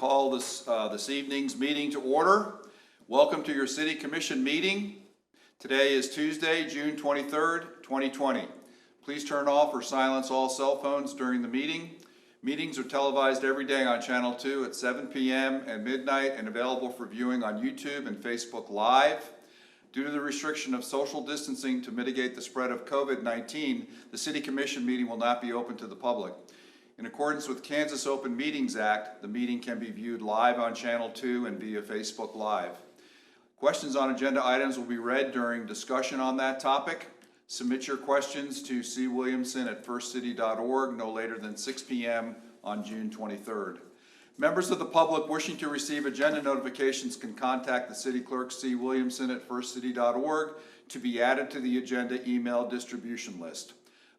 call this evening's meeting to order. Welcome to your City Commission meeting. Today is Tuesday, June 23rd, 2020. Please turn off or silence all cell phones during the meeting. Meetings are televised every day on Channel 2 at 7 p.m. and midnight and available for viewing on YouTube and Facebook Live. Due to the restriction of social distancing to mitigate the spread of COVID-19, the City Commission meeting will not be open to the public. In accordance with Kansas Open Meetings Act, the meeting can be viewed live on Channel 2 and via Facebook Live. Questions on agenda items will be read during discussion on that topic. Submit your questions to cwilliamson@firstcity.org no later than 6 p.m. on June 23rd. Members of the public wishing to receive agenda notifications can contact the City Clerk C. Williamson at firstcity.org to be added to the agenda email distribution list.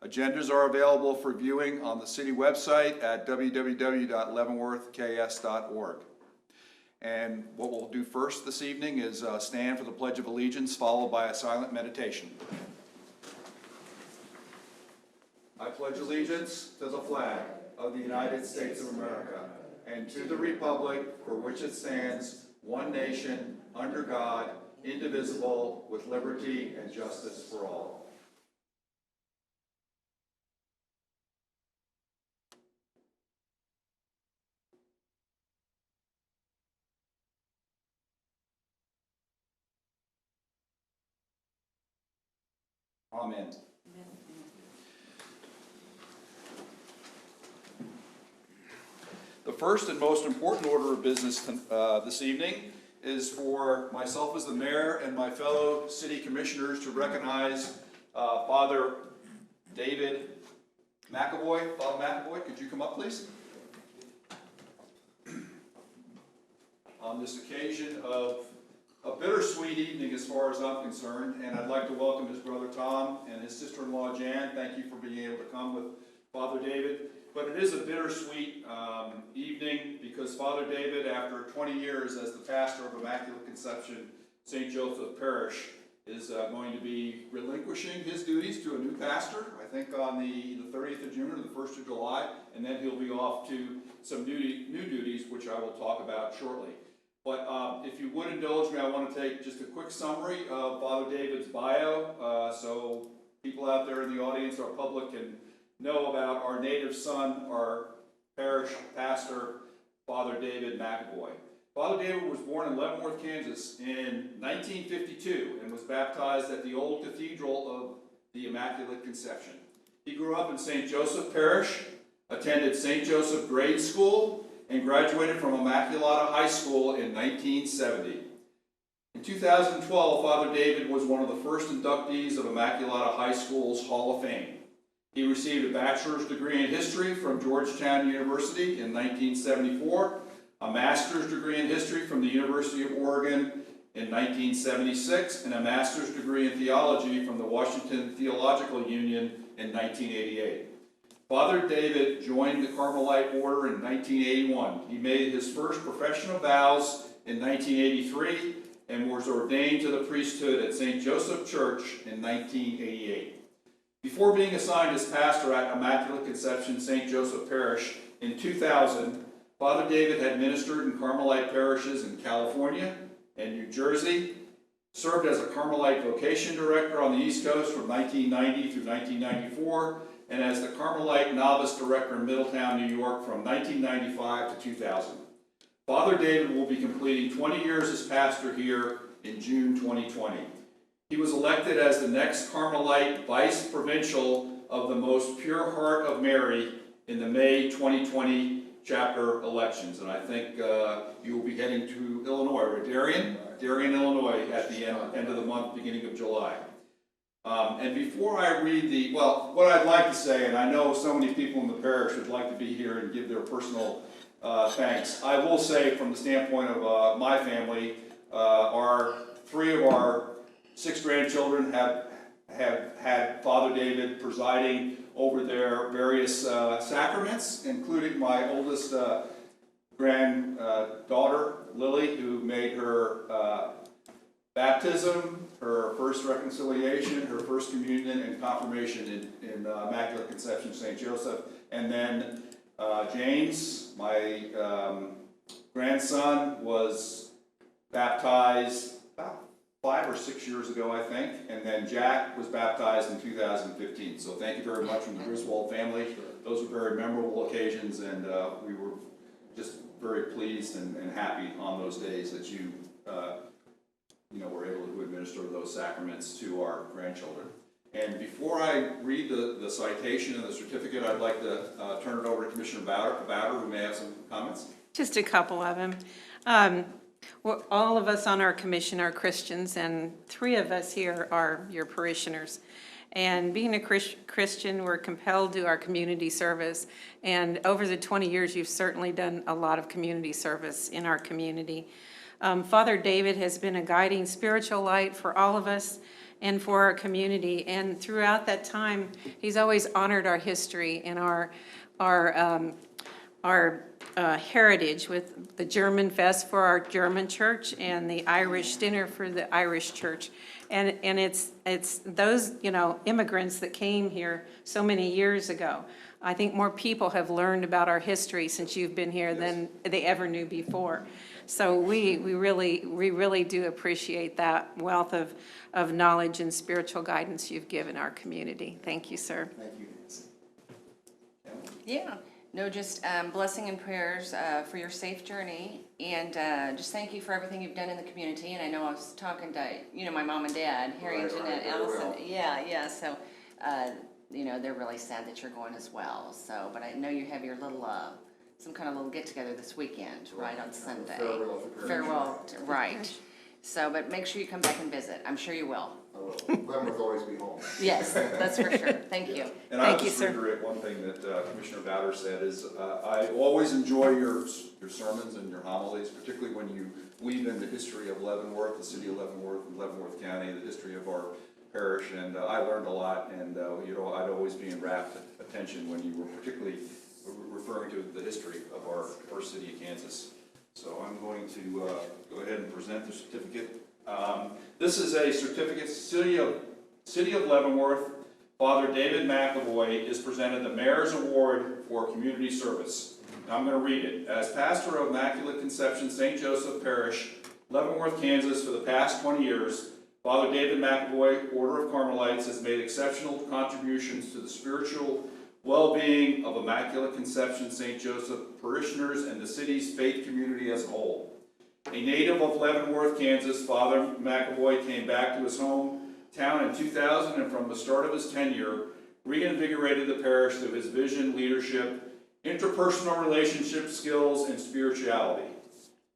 Agendas are available for viewing on the city website at www.leavenworthks.org. And what we'll do first this evening is stand for the Pledge of Allegiance, followed by a silent meditation. I pledge allegiance to the flag of the United States of America and to the republic for which it stands, one nation, under God, indivisible, with liberty and justice for all. Amen. The first and most important order of business this evening is for myself as the mayor and my fellow city commissioners to recognize Father David McAvoy. Father McAvoy, could you come up, please? On this occasion of a bittersweet evening as far as I'm concerned, and I'd like to welcome his brother Tom and his sister-in-law Jan. Thank you for being able to come with Father David. But it is a bittersweet evening because Father David, after 20 years as the pastor of Immaculate Conception St. Joseph Parish, is going to be relinquishing his duties to a new pastor, I think on the 30th of June or the 1st of July, and then he'll be off to some new duties, which I will talk about shortly. But if you would indulge me, I want to take just a quick summary of Father David's bio, so people out there in the audience, our public, can know about our native son, our parish pastor, Father David McAvoy. Father David was born in Leavenworth, Kansas in 1952 and was baptized at the old cathedral of the Immaculate Conception. He grew up in St. Joseph Parish, attended St. Joseph Grade School, and graduated from Immaculate High School in 1970. In 2012, Father David was one of the first inductees of Immaculate High School's Hall of Fame. He received a bachelor's degree in history from Georgetown University in 1974, a master's degree in history from the University of Oregon in 1976, and a master's degree in theology from the Washington Theological Union in 1988. Father David joined the Carmelite Order in 1981. He made his first professional vows in 1983 and was ordained to the priesthood at St. Joseph Church in 1988. Before being assigned as pastor at Immaculate Conception St. Joseph Parish in 2000, Father David had ministered in Carmelite parishes in California and New Jersey, served as a Carmelite vocation director on the East Coast from 1990 through 1994, and as the Carmelite Novice Director in Middletown, New York from 1995 to 2000. Father David will be completing 20 years as pastor here in June 2020. He was elected as the next Carmelite Vice Provincial of the Most Pure Heart of Mary in the May 2020 chapter elections. And I think you will be heading to Illinois, right, Darien? Darien, Illinois at the end of the month, beginning of July. And before I read what I'd like to say, and I know so many people in the parish would like to be here and give their personal thanks, I will say from the standpoint of my family, three of our 6 grandchildren have had Father David presiding over their various sacraments, including my oldest granddaughter, Lily, who made her baptism, her first reconciliation, her first communion, and confirmation in Immaculate Conception St. Joseph. And then James, my grandson was baptized about 5 or 6 years ago, I think, and then Jack was baptized in 2015. So thank you very much from the Griswold family. Those were very memorable occasions, and we were just very pleased and happy on those days that you were able to administer those sacraments to our grandchildren. And before I read the citation and the certificate, I'd like to turn it over to Commissioner Bowder, who may have some comments. Just a couple of them. Well, all of us on our commission are Christians, and 3 of us here are your parishioners. And being a Christian, we're compelled to our community service. And over the 20 years, you've certainly done a lot of community service in our community. Father David has been a guiding spiritual light for all of us and for our community. And throughout that time, he's always honored our history and our heritage with the German Fest for our German church and the Irish dinner for the Irish church. And it's those, immigrants that came here so many years ago. I think more people have learned about our history since you've been here than they ever knew before. So we really do appreciate that wealth of knowledge and spiritual guidance you've given our community. Thank you, sir. Thank you, Nancy. Yeah, no, just blessing and prayers for your safe journey, and just thank you for everything you've done in the community. And I know I was talking to, my mom and dad, Harry and Jeanette Allison. Well. Yeah, so, they're really sad that you're going as well. So, but I know you have your little, some kind of little get-together this weekend, right, on Sunday. Farewell, right. So, but make sure you come back and visit. I'm sure you will. I will. Leavenworth will always be home. Yes, that's for sure. Thank you. And I'll just reiterate one thing that Commissioner Bowder said is I always enjoy your sermons and your homilies, particularly when you weave in the history of Leavenworth, the city of Leavenworth, and Leavenworth County, the history of our parish, and I learned a lot, and I'd always be in rapt attention when you were particularly referring to the history of our first city of Kansas. So I'm going to go ahead and present the certificate. This is a certificate. City of Leavenworth, Father David McAvoy is presented the Mayor's Award for Community Service. Now I'm going to read it. As pastor of Immaculate Conception St. Joseph Parish, Leavenworth, Kansas, for the past 20 years, Father David McAvoy, Order of Carmelites, has made exceptional contributions to the spiritual well-being of Immaculate Conception St. Joseph parishioners and the city's faith community as a whole. A native of Leavenworth, Kansas, Father McAvoy came back to his hometown in 2000 and from the start of his tenure, reinvigorated the parish through his vision, leadership, interpersonal relationship skills, and spirituality.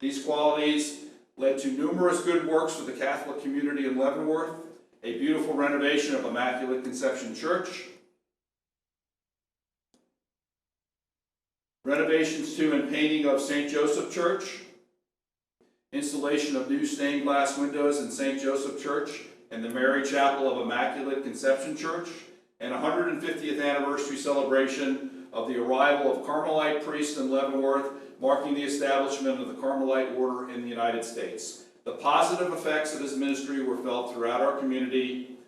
These qualities led to numerous good works for the Catholic community in Leavenworth, a beautiful renovation of Immaculate Conception Church, renovations to and painting of St. Joseph Church, installation of new stained glass windows in St. Joseph Church and the Mary Chapel of Immaculate Conception Church, and 150th anniversary celebration of the arrival of Carmelite priests in Leavenworth, marking the establishment of the Carmelite order in the United States. The positive effects of his ministry were felt throughout our community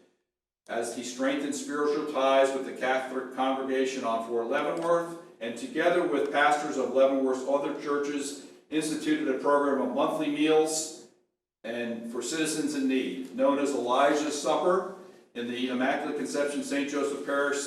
as he strengthened spiritual ties with the Catholic congregation on Fort Leavenworth, and together with pastors of Leavenworth's other churches, instituted a program of monthly meals and for citizens in need, known as Elijah's Supper in the Immaculate Conception St. Joseph Parish.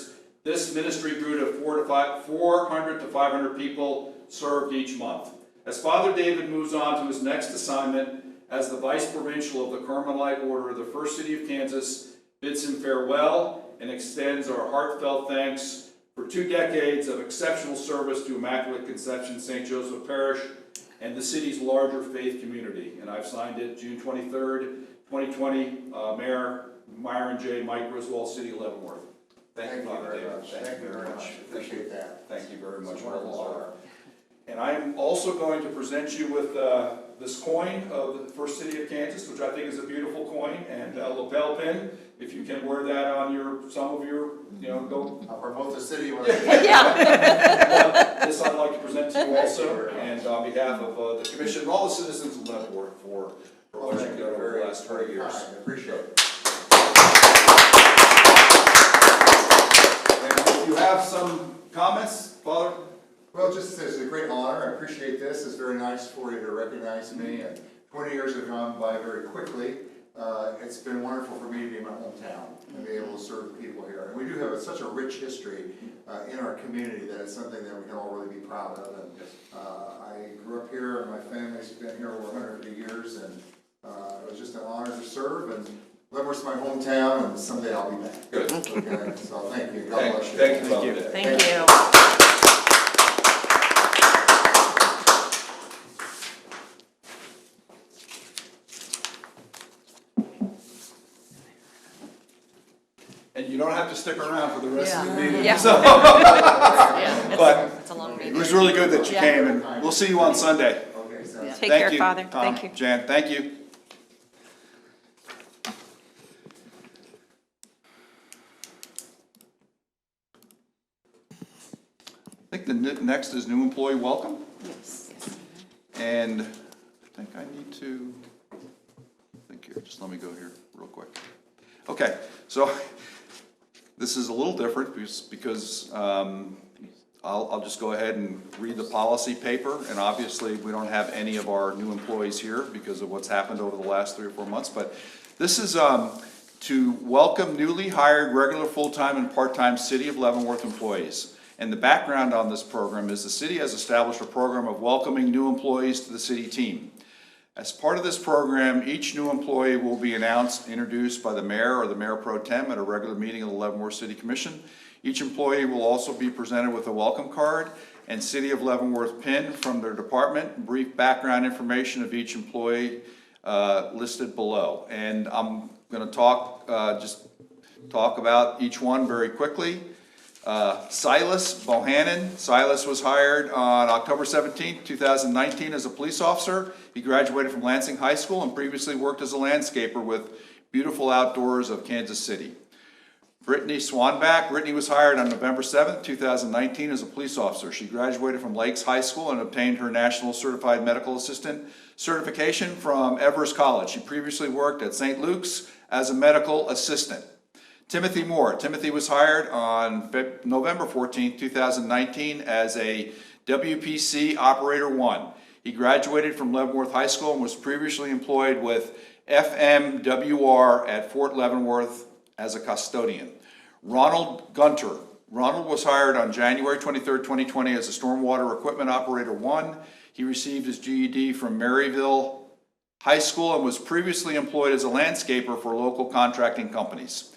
This ministry grew to 400 to 500 people served each month. As Father David moves on to his next assignment as the Vice Provincial of the Carmelite Order of the First City of Kansas, bids him farewell and extends our heartfelt thanks for 2 decades of exceptional service to Immaculate Conception St. Joseph Parish and the city's larger faith community. And I've signed it June 23rd, 2020, Mayor Myron J. Mike Griswold, City of Leavenworth. Thank you, Father David. Thank you very much. Appreciate that. Thank you very much. And I'm also going to present you with this coin of the First City of Kansas, which I think is a beautiful coin, and a lapel pin. If you can wear that on some of your, go. I'll promote the city. Yeah. This I'd like to present to you also, and on behalf of the commission and all the citizens of Leavenworth for what you've done over the last 20 years. I appreciate it. And if you have some comments, Father? Well, just it's a great honor. I appreciate this. It's very nice for you to recognize me. And 20 years have gone by very quickly. It's been wonderful for me to be in my hometown and be able to serve the people here. And we do have such a rich history in our community that it's something that we can all really be proud of. And I grew up here, and my family's been here over 150 years, and it was just an honor to serve. And Leavenworth's my hometown, and someday I'll be back. Good. Okay, so thank you. God bless you. Thank you. Thank you. And you don't have to stick around for the rest of the meeting. Yeah. So, Yeah, but it's a long it meeting. was really good that you came, and we'll see you on Sunday. Okay, so Yeah. Take Thank care, you, Father. Tom, Thank you. Jan, thank you. I think the next is new employee welcome, Yes. and I think I need to, just let me go here real quick. Okay, so this is a little different because I'll just go ahead and read the policy paper, and obviously we don't have any of our new employees here because of what's happened over the last 3 or 4 months, but this is to welcome newly hired regular full-time and part-time City of Leavenworth employees. And the background on this program is the city has established a program of welcoming new employees to the city team. As part of this program, each new employee will be announced, introduced by the mayor or the mayor pro tem at a regular meeting of the Leavenworth City Commission. Each employee will also be presented with a welcome card and City of Leavenworth pin from their department, brief background information of each employee listed below. And I'm going to just talk about each one very quickly. Silas Bohannon. Silas was hired on October 17, 2019 as a police officer. He graduated from Lansing High School and previously worked as a landscaper with Beautiful Outdoors of Kansas City. Brittany Swanback. Brittany was hired on November 7, 2019 as a police officer. She graduated from Lakes High School and obtained her National Certified Medical Assistant certification from Everest College. She previously worked at St. Luke's as a medical assistant. Timothy Moore. Timothy was hired on November 14, 2019 as a WPC Operator 1. He graduated from Leavenworth High School and was previously employed with FMWR at Fort Leavenworth as a custodian. Ronald Gunther. Ronald was hired on January 23, 2020 as a Stormwater Equipment Operator 1. He received his GED from Maryville High School and was previously employed as a landscaper for local contracting companies.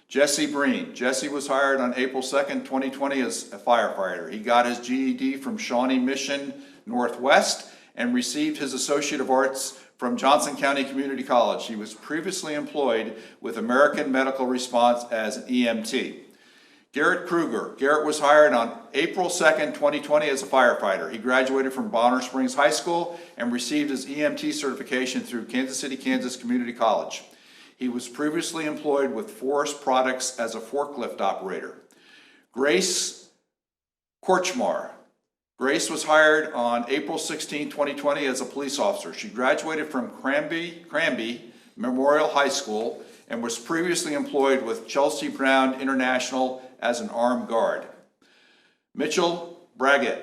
Jesse Breen. Jesse was hired on April 2nd, 2020 as a firefighter. He got his GED from Shawnee Mission Northwest and received his Associate of Arts from Johnson County Community College. He was previously employed with American Medical Response as an EMT. Garrett Kruger. Garrett was hired on April 2nd, 2020 as a firefighter. He graduated from Bonner Springs High School and received his EMT certification through Kansas City, Kansas Community College. He was previously employed with Forest Products as a forklift operator. Grace Korchmar. Grace was hired on April 16, 2020 as a police officer. She graduated from Cranby Memorial High School and was previously employed with Chelsea Brown International as an armed guard. Mitchell Braggett.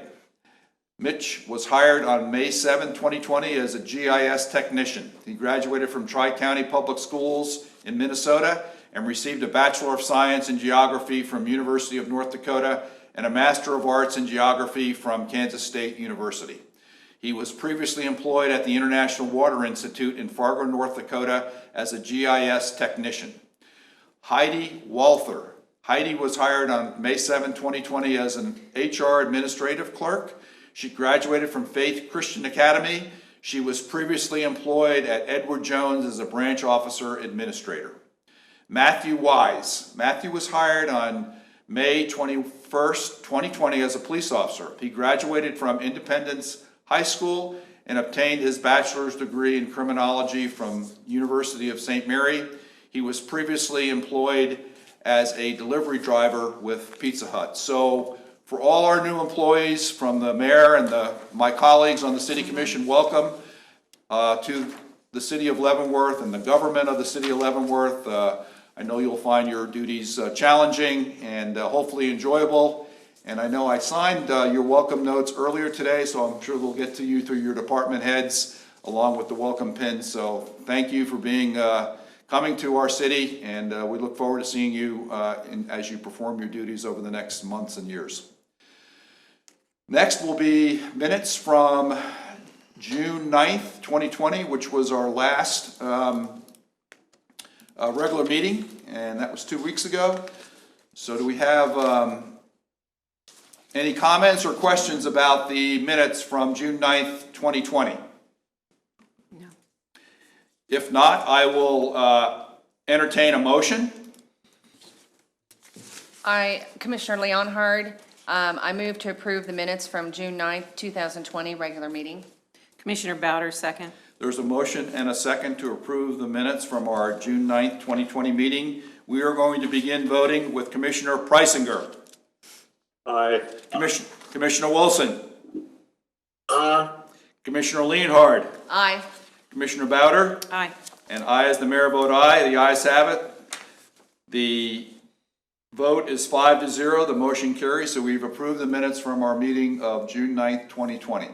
Mitch was hired on May 7, 2020 as a GIS technician. He graduated from Tri-County Public Schools in Minnesota and received a Bachelor of Science in Geography from University of North Dakota and a Master of Arts in Geography from Kansas State University. He was previously employed at the International Water Institute in Fargo, North Dakota as a GIS technician. Heidi Walther. Heidi was hired on May 7, 2020 as an HR administrative clerk. She graduated from Faith Christian Academy. She was previously employed at Edward Jones as a branch officer administrator. Matthew Wise. Matthew was hired on May 21st, 2020 as a police officer. He graduated from Independence High School and obtained his bachelor's degree in criminology from University of St. Mary. He was previously employed as a delivery driver with Pizza Hut. So for all our new employees, from the mayor and my colleagues on the city commission, welcome to the city of Leavenworth and the government of the city of Leavenworth. I know you'll find your duties challenging and hopefully enjoyable. And I know I signed your welcome notes earlier today, so I'm sure they'll get to you through your department heads along with the welcome pins. So thank you for coming to our city, and we look forward to seeing you as you perform your duties over the next months and years. Next will be minutes from June 9th, 2020, which was our last regular meeting, and that was 2 weeks ago. So do we have any comments or questions about the minutes from June 9th, 2020? No. If not, I will entertain a motion. Commissioner Leonhard, I move to approve the minutes from June 9th, 2020, regular meeting. Commissioner Bowder, second. There's a motion and a second to approve the minutes from our June 9th, 2020 meeting. We are going to begin voting with Commissioner Preisinger. Aye. Commissioner Wilson. Commissioner Leonhard. Aye. Commissioner Bowder. Aye. And I, as the mayor, vote aye. The ayes have it. The vote is 5-0. The motion carries. So we've approved the minutes from our meeting of June 9th, 2020.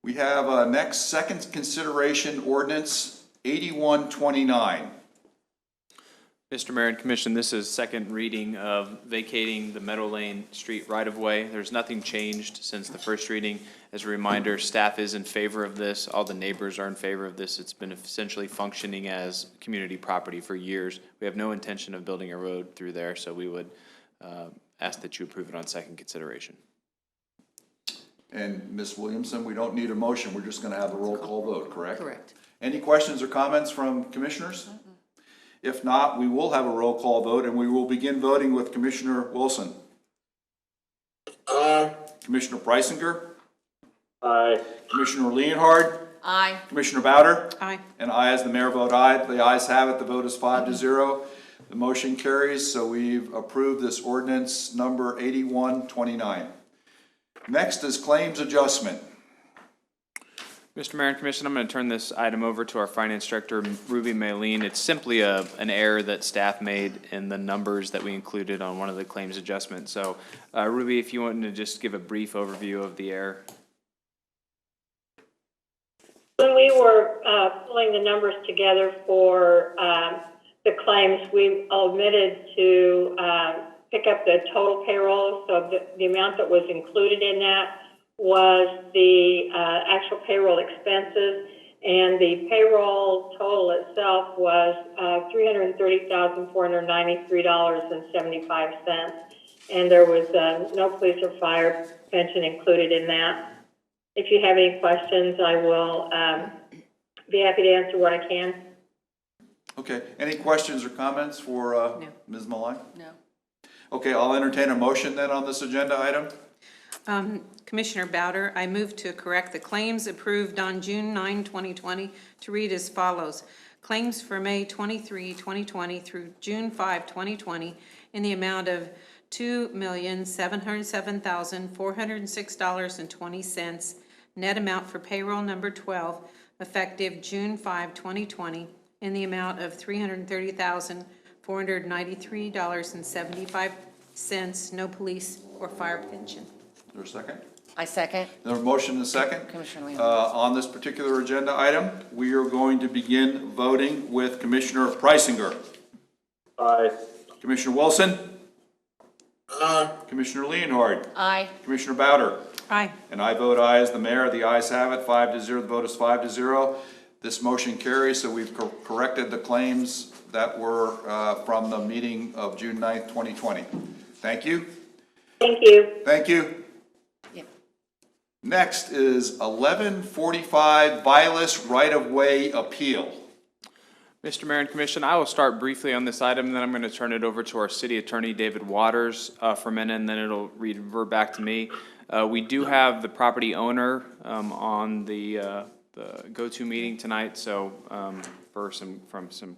We have next second consideration ordinance 8129. Mr. Mayor and Commission, this is second reading of vacating the Meadow Lane Street right-of-way. There's nothing changed since the first reading. As a reminder, staff is in favor of this. All the neighbors are in favor of this. It's been essentially functioning as community property for years. We have no intention of building a road through there, so we would ask that you approve it on second consideration. And Ms. Williamson, we don't need a motion. We're just going to have a roll call vote, correct? Correct. Any questions or comments from commissioners? If not, we will have a roll call vote, and we will begin voting with Commissioner Wilson. Aye. Commissioner Preisinger. Aye. Commissioner Leonhard. Aye. Commissioner Bowder. Aye. And I, as the mayor, vote aye. The ayes have it. The vote is 5-0. The motion carries, so we've approved this ordinance number 8129. Next is claims adjustment. Mr. Mayor and Commission, I'm going to turn this item over to our Finance Director, Ruby Maylene. It's simply an error that staff made in the numbers that we included on one of the claims adjustments. So, Ruby, if you want to just give a brief overview of the error. When we were pulling the numbers together for the claims, we omitted to pick up the total payroll. So the amount that was included in that was the actual payroll expenses, and the payroll total itself was $330,493.75, and there was no police or fire pension included in that. If you have any questions, I will be happy to answer what I can. Okay, any questions or comments for No. Ms. Malign? No. Okay, I'll entertain a motion then on this agenda item. Commissioner Bowder, I move to correct the claims approved on June 9, 2020 to read as follows. Claims for May 23, 2020 through June 5, 2020 in the amount of $2,707,406.20. Net amount for payroll number 12, effective June 5, 2020 in the amount of $330,493.75. No police or fire pension. Is there a second? I second. There's a motion and a second. Commissioner Leon. On this particular agenda item, we are going to begin voting with Commissioner Preisinger. Aye. Commissioner Wilson. Aye. Commissioner Leonhard. Aye. Commissioner Bowder. Aye. And I vote aye as the mayor. The ayes have it, 5-0. The vote is 5-0. This motion carries, so we've corrected the claims that were from the meeting of June 9th, 2020. Thank you. Thank you. Thank you. Yep. Next is 1145 Vilas right-of-way appeal. Mr. Mayor and Commission, I will start briefly on this item, and then I'm going to turn it over to our City Attorney, David Waters, for a minute, and then it'll revert back to me. We do have the property owner on the go-to meeting tonight, so for some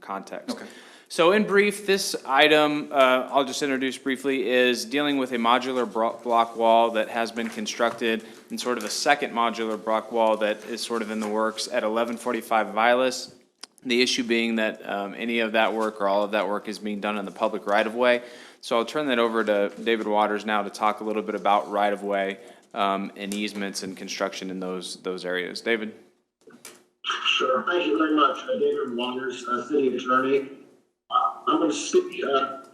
context. Okay. So in brief, this item, I'll just introduce briefly, is dealing with a modular block wall that has been constructed and sort of a second modular block wall that is sort of in the works at 1145 Vilas. The issue being that any of that work or all of that work is being done in the public right-of-way. So I'll turn that over to David Waters now to talk a little bit about right-of-way and easements and construction in those areas. David? Sure. Thank you very much. David Waters, City Attorney. I'm going to speak,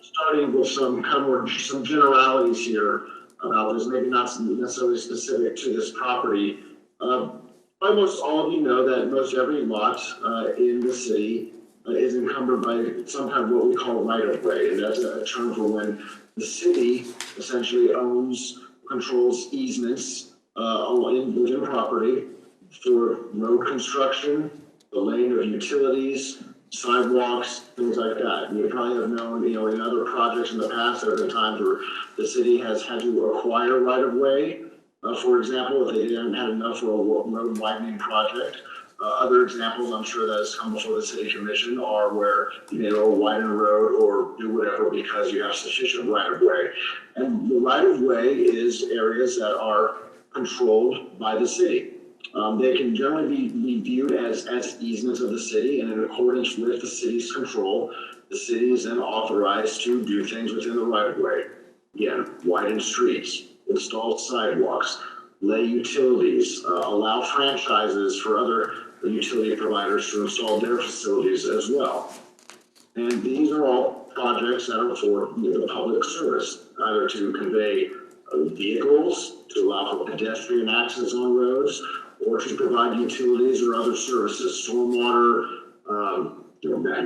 starting with some generalities here about this, maybe not necessarily specific to this property. Almost all of you know that most every lot in the city is encumbered by some kind of what we call right-of-way, and that's a term for when the city essentially owns, controls easements within property for road construction, the laying of utilities, sidewalks, things like that. You probably have known, in other projects in the past, there have been times where the city has had to acquire right-of-way. For example, if they didn't have enough for a road widening project. Other examples, I'm sure that has come before the city commission, are where widen a road or do whatever because you have sufficient right-of-way. And the right-of-way is areas that are controlled by the city. They can generally be viewed as easements of the city, and in accordance with the city's control, the city is then authorized to do things within the right-of-way. Again, widen streets, install sidewalks, lay utilities, allow franchises for other utility providers to install their facilities as well. And these are all projects that are for the public service, either to convey vehicles, to allow for pedestrian access on roads, or to provide utilities or other services, stormwater,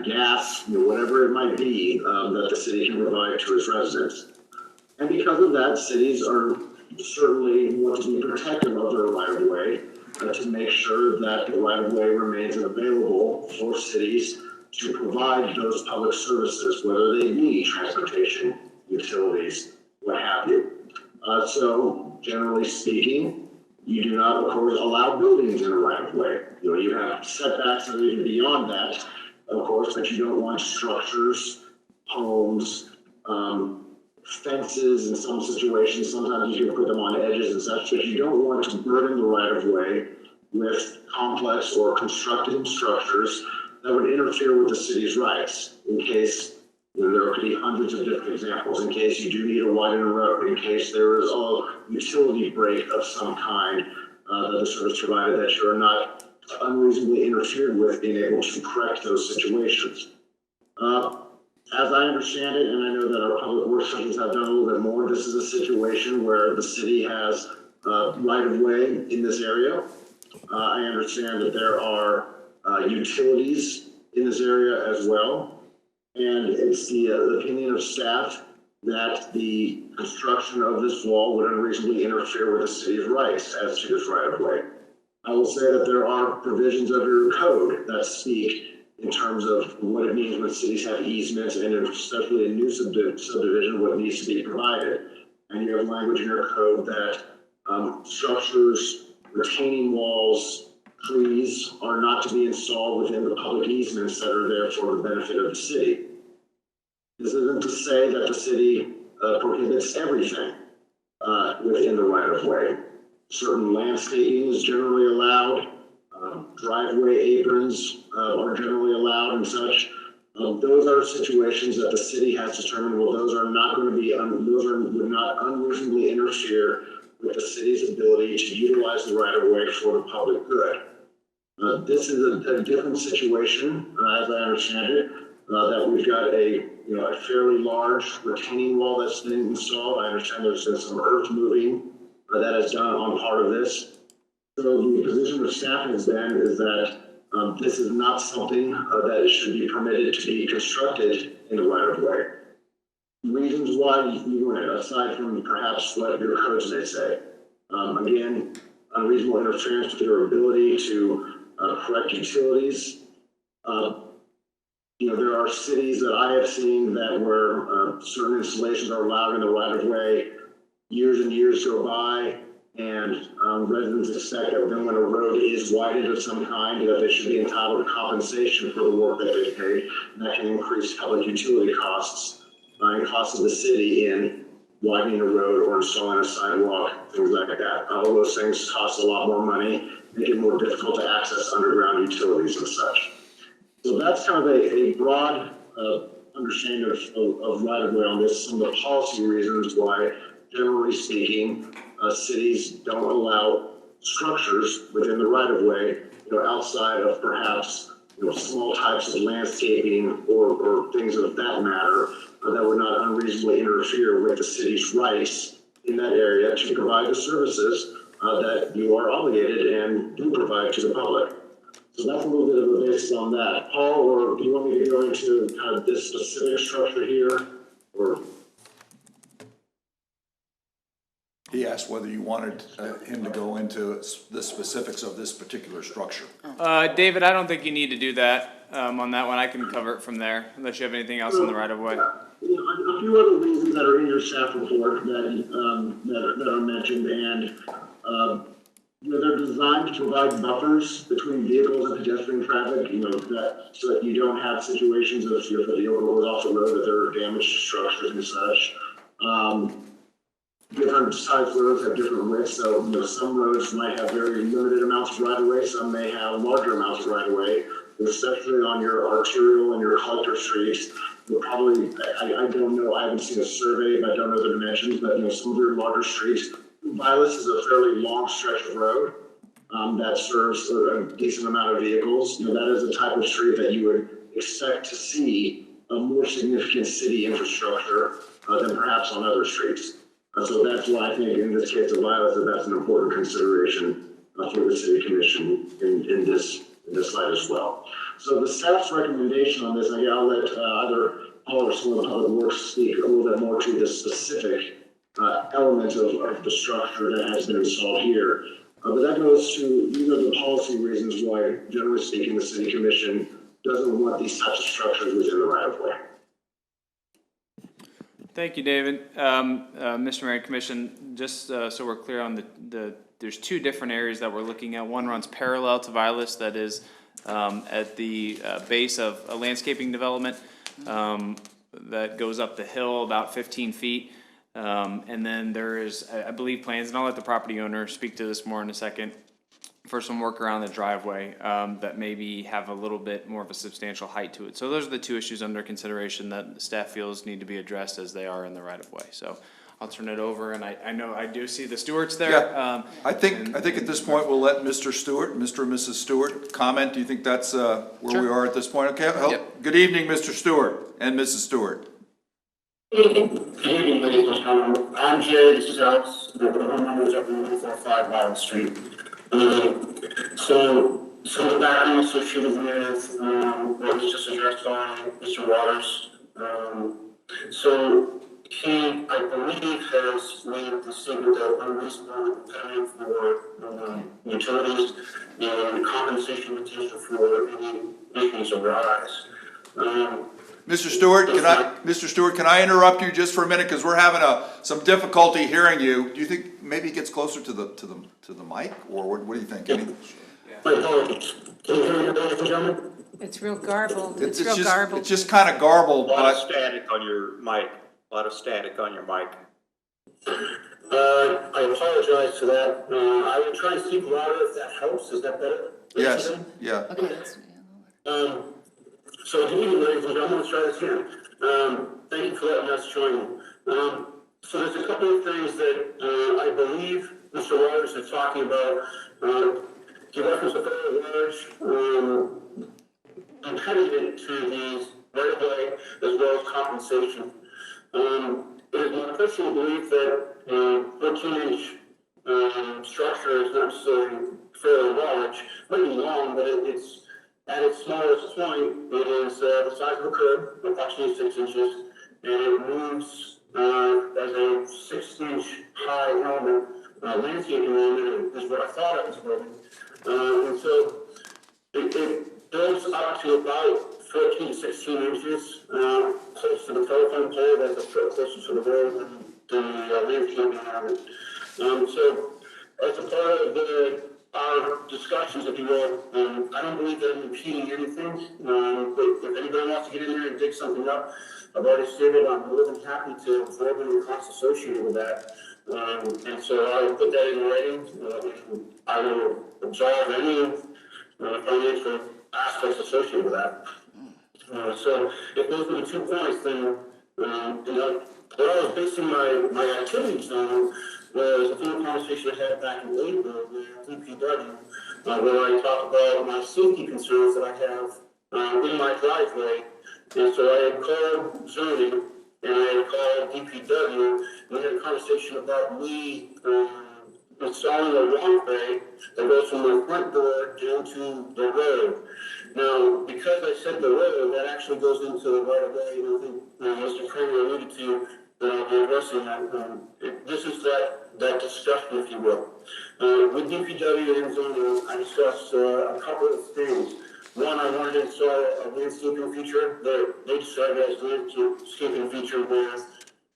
gas, whatever it might be that the city can provide to its residents. And because of that, cities are certainly want to be protective of their right-of-way to make sure that the right-of-way remains available for cities to provide those public services, whether they be transportation, utilities, what have you. So generally speaking, you do not, of course, allow buildings in a right-of-way. You have setbacks that are even beyond that, of course, but you don't want structures, homes, fences in some situations. Sometimes you can put them on edges and such, but you don't want to burden the right-of-way with complex or constructed structures that would interfere with the city's rights. In case there could be hundreds of different examples. In case you do need to widen a road, in case there is a utility break of some kind that the service provider that you're not unreasonably interfered with being able to correct those situations. As I understand it, and I know that our public works sections have done a little bit more, this is a situation where the city has right-of-way in this area. I understand that there are utilities in this area as well. And it's the opinion of staff that the construction of this wall would unreasonably interfere with the city's rights as to this right-of-way. I will say that there are provisions of your code that speak in terms of what it means when cities have easements, and especially in new subdivision, what needs to be provided. And you have language in your code that structures, retaining walls, trees are not to be installed within the public easements that are there for the benefit of the city. This isn't to say that the city prohibits everything within the right-of-way. Certain landscaping is generally allowed. Driveway aprons are generally allowed and such. Those are situations that the city has determined, well, those are not going to be, would not unreasonably interfere with the city's ability to utilize the right-of-way for the public good. This is a different situation, as I understand it, that we've got a fairly large retaining wall that's been installed. I understand there's been some earth moving that is done on part of this. So the position of staff is that this is not something that should be permitted to be constructed in the right-of-way. Reasons why you went, aside from perhaps what your codes may say. Again, unreasonable interference with your ability to correct utilities. There are cities that I have seen that where certain installations are allowed in the right-of-way, years and years go by, and residents expect that then when a road is widened of some kind, that they should be entitled to compensation for the work that they paid, and that can increase public utility costs and costs of the city in widening a road or installing a sidewalk, things like that. All those things cost a lot more money, make it more difficult to access underground utilities and such. So that's kind of a broad understanding of right-of-way on this, some of the policy reasons why, generally speaking, cities don't allow structures within the right-of-way, outside of perhaps, small types of landscaping or things of that matter that would not unreasonably interfere with the city's rights in that area to provide the services that you are obligated and do provide to the public. So that's a little bit of a basis on that. Paul, or do you want me to go into kind of this specific structure here, or? He asked whether you wanted him to go into the specifics of this particular structure. David, I don't think you need to do that on that one. I can cover it from there, unless you have anything else in the right of way. A few other reasons that are in your staff report that are mentioned, and they're designed to provide buffers between vehicles and pedestrian traffic. So that you don't have situations of if the vehicle goes off the road that there are damaged structures and such. Different size roads have different widths, so some roads might have very limited amounts of right of way. Some may have larger amounts of right of way, especially on your arterial and your collector streets. You'll probably, I don't know, I haven't seen a survey, but I don't know the dimensions, but some of your larger streets, Vilas is a fairly long stretch of road that serves a decent amount of vehicles. That is the type of street that you would expect to see a more significant city infrastructure than perhaps on other streets. So that's why I think in this case of Vilas, that's an important consideration for the city commission in this slide as well. So the staff's recommendation on this, I'll let either Paul or someone of Public Works speak a little bit more to the specific element of the structure that has been installed here. But that goes to, the policy reasons why, generally speaking, the city commission doesn't want these types of structures within the right of way. Thank you, David. Mr. Mayor and Commission, just so we're clear on there's two different areas that we're looking at. One runs parallel to Vilas, that is at the base of a landscaping development that goes up the hill about 15 feet. And then there is, I believe, plans, and I'll let the property owner speak to this more in a second, for some work around the driveway that maybe have a little bit more of a substantial height to it. So those are the two issues under consideration that the staff feels need to be addressed as they are in the right of way. So I'll turn it over, and I know I do see the Stewarts there. Yeah. I think at this point we'll let Mr. Stewart, Mr. and Mrs. Stewart comment. Do you think that's where we are at this point? Okay. Yep. Good evening, Mr. Stewart and Mrs. Stewart. Good evening, ladies and gentlemen. I'm Jay, this is Alex, the homeowners of 145 Wild Street. So the background associated with what was just addressed on Mr. Waters. So he, I believe, has made the statement that unreasonable payment for utilities and compensation potential for any issues arise. Mr. Stewart, can I interrupt you just for a minute, because we're having some difficulty hearing you. Do you think maybe it gets closer to the mic, or what do you think? My apologies. Can you hear me, ladies and gentlemen? It's real garbled. It's just kind of garbled, A lot of but static on your mic. I apologize for that. I will try and speak louder if that helps. Is that better? yes, yeah. Okay, that's. So good evening, ladies and gentlemen. Let's try this again. Thank you for letting us join. So there's a couple of things that I believe Mr. Waters is talking about. He referenced a very large impediment to these right of way as well as compensation. It is my personal belief that 14-inch structure is not necessarily fairly large. It might be long, but it's at its smallest point, it is the size of a curb, approximately 6 inches, and it moves as a 6-inch high element. Landscaping element is what I thought it was building. And so it builds up to about 14 to 16 inches, close to the telephone pole, that's a foot closer to the road than the landscaping element. So as a part of our discussions, if you will, I don't believe that I'm impeding anything, but if anybody wants to get in there and dig something up, I've already stated I'm more than happy to absorb any costs associated with that. And so I will put that in writing. I will absolve any financial aspects associated with that. So if those are the 2 points, then, what I was basing my activities on was a full conversation I had back in April with DPW, where I talked about my safety concerns that I have in my driveway. And so I had called zoning and I had called DPW, and we had a conversation about me installing a walkway that goes from my front door down to the road. Now, because I said the road, that actually goes into the right of way, and I think Mr. Kramer alluded to that I'll be addressing that. This is that discussion, if you will. With DPW and zoning, I discussed a couple of things. One, I wanted to install a landscaping feature that they decided as a landscaping feature with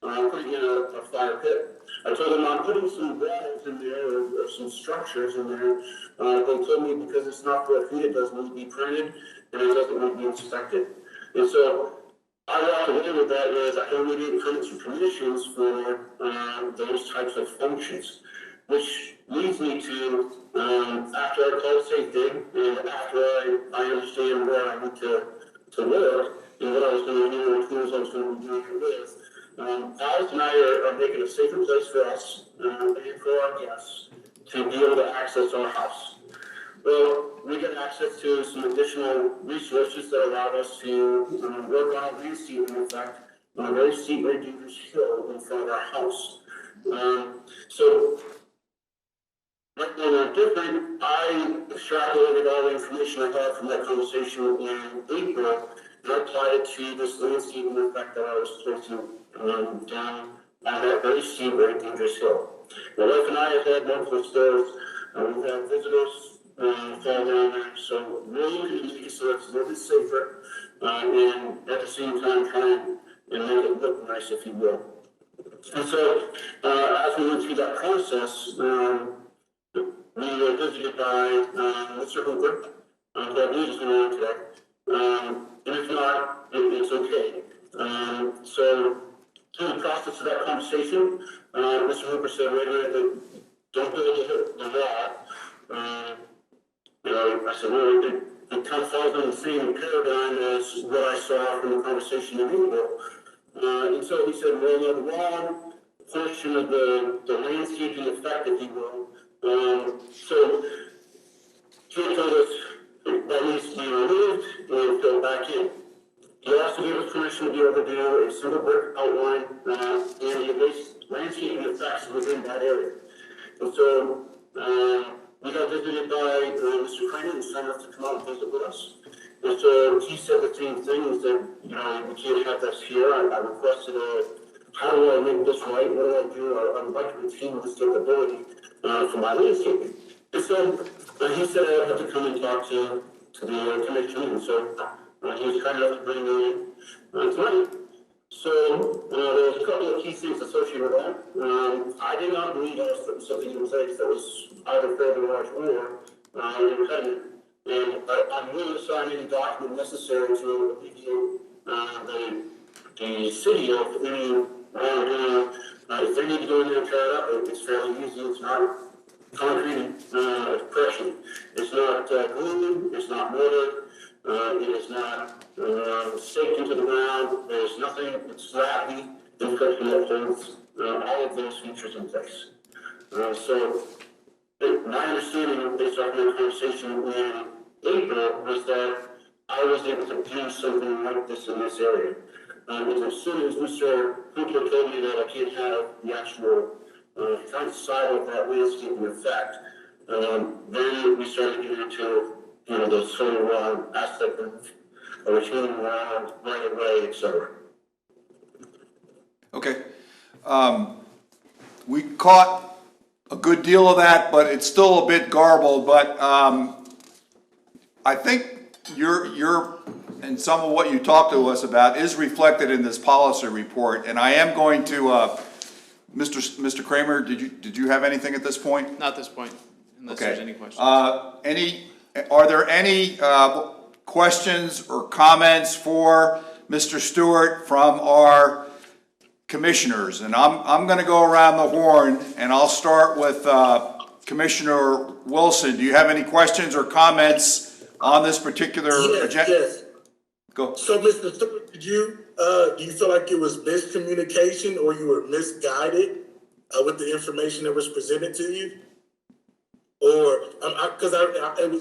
putting in a fire pit. I told them I'm putting some walls in there or some structures in there. They told me because it's not for a feet, it doesn't need to be printed and it doesn't need to be inspected. And so I walked away with that as I only need permits and permissions for those types of functions, which leads me to after I call safety and after I understand where I need to work and what I was going to do and tools I was going to be doing it with. Alice and I are making a safer place for us and for our guests to be able to access our house. Well, we get access to some additional resources that allow us to work on a landscaping effect on a very steep, very dangerous hill in front of our house. So, right now they're different. I extrapolated all the information I had from that conversation in April and I applied it to this landscaping effect that I was placing down on that very steep, very dangerous hill. My wife and I have had multiple spills. We've had visitors fall down there, so we're looking to make it so it's a little bit safer and at the same time trying and make it look nice, if you will. And so as we went through that process, we were visited by Mr. Hooper, who I believe is going on today. And if not, it's okay. So through the process of that conversation, Mr. Hooper said, wait a minute, don't build the wall. I said, well, it kind of falls in the same paradigm as what I saw from the conversation in April. And so he said, well, the wall portion of the landscaping effect, if you will. So he told us that needs to be removed and filled back in. He also gave us permission to be able to do a single brick outline and the landscaping effects within that area. And so we got visited by Mr. Kramer and signed up to come out and visit with us. And so he said the same thing, is that, we can't have this here. I requested how do I make this right? What do I do? I would like to retain this capability for my landscaping. And so he said I would have to come and talk to the commission, and so he was kind enough to bring me in tonight. So there's a couple of key things associated with that. I did not believe that was something in place that was either fairly large or impediment. And I'm willing to sign any document necessary to alleviate the city of any wrongdoing. If they need to go in there and tear it up, it's fairly easy. It's not concrete depression. It's not glue. It's not mortar. It is not staked into the ground. There's nothing. It's gravity, infection influence, all of those features in place. So my understanding based on the conversation in April was that I was able to do something like this in this area. And as soon as Mr. Cooper told me that I can't have the actual front side of that landscaping effect, then we started getting into the solar aspect of retaining ground, right of way, etc. Okay. We caught a good deal of that, but it's still a bit garbled. But I think your and some of what you talked to us about is reflected in this policy report. And I am going to, Mr. Kramer, did you have anything at this point? Not at this point, unless Okay. there's any questions. Are there any questions or comments for Mr. Stewart from our commissioners? And I'm going to go around the horn, and I'll start with Commissioner Wilson. Do you have any questions or comments on this particular agenda? Yes. Go. So, Mr. Stewart, do you feel like it was miscommunication or you were misguided with the information that was presented to you? Or, because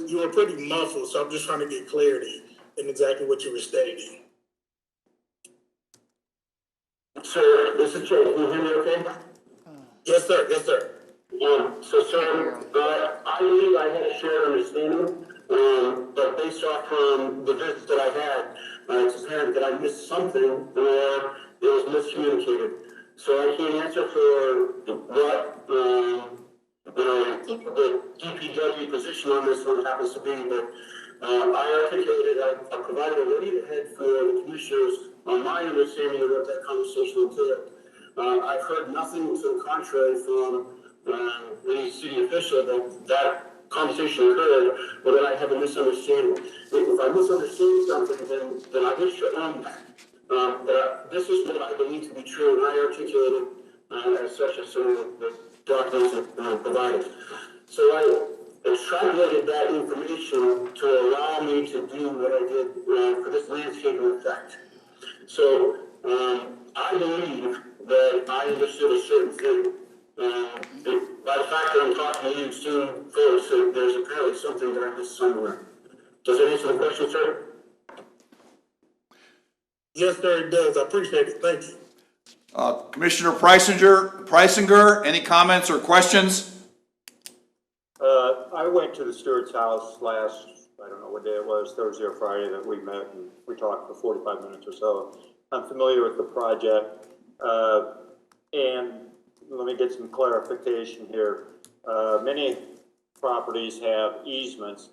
you were pretty muffled, so I'm just trying to get clarity in exactly what you were stating. Sir, this is Jay. Can you hear me okay? Yes, sir. Yes, sir. So, sir, I believe I had a shared understanding, but based off from the visits that I had, it's apparent that I missed something or it was miscommunicated. So I can't answer for what, the DPW position on this one happens to be, but I articulated, I provided a read-ahead for the commissioners on my understanding of what that conversation entailed. I've heard nothing to the contrary from any city official that conversation occurred, or that I have a misunderstanding. If I misunderstand something, then I wish to own that. But this is what I believe to be true, and I articulated as such as some of the documents provided. So I extrapolated that information to allow me to do what I did for this landscaping effect. So I believe that I understood a certain thing. By the fact that I'm talking to you soon, folks, there's apparently something that I missed somewhere. Does that answer the question, sir? Yes, sir, it does. I appreciate it. Thank you. Commissioner Preisinger, any comments or questions? I went to the Stewart's house last, I don't know what day it was, Thursday or Friday, that we met and we talked for 45 minutes or so. I'm familiar with the project, and let me get some clarification here. Many properties have easements.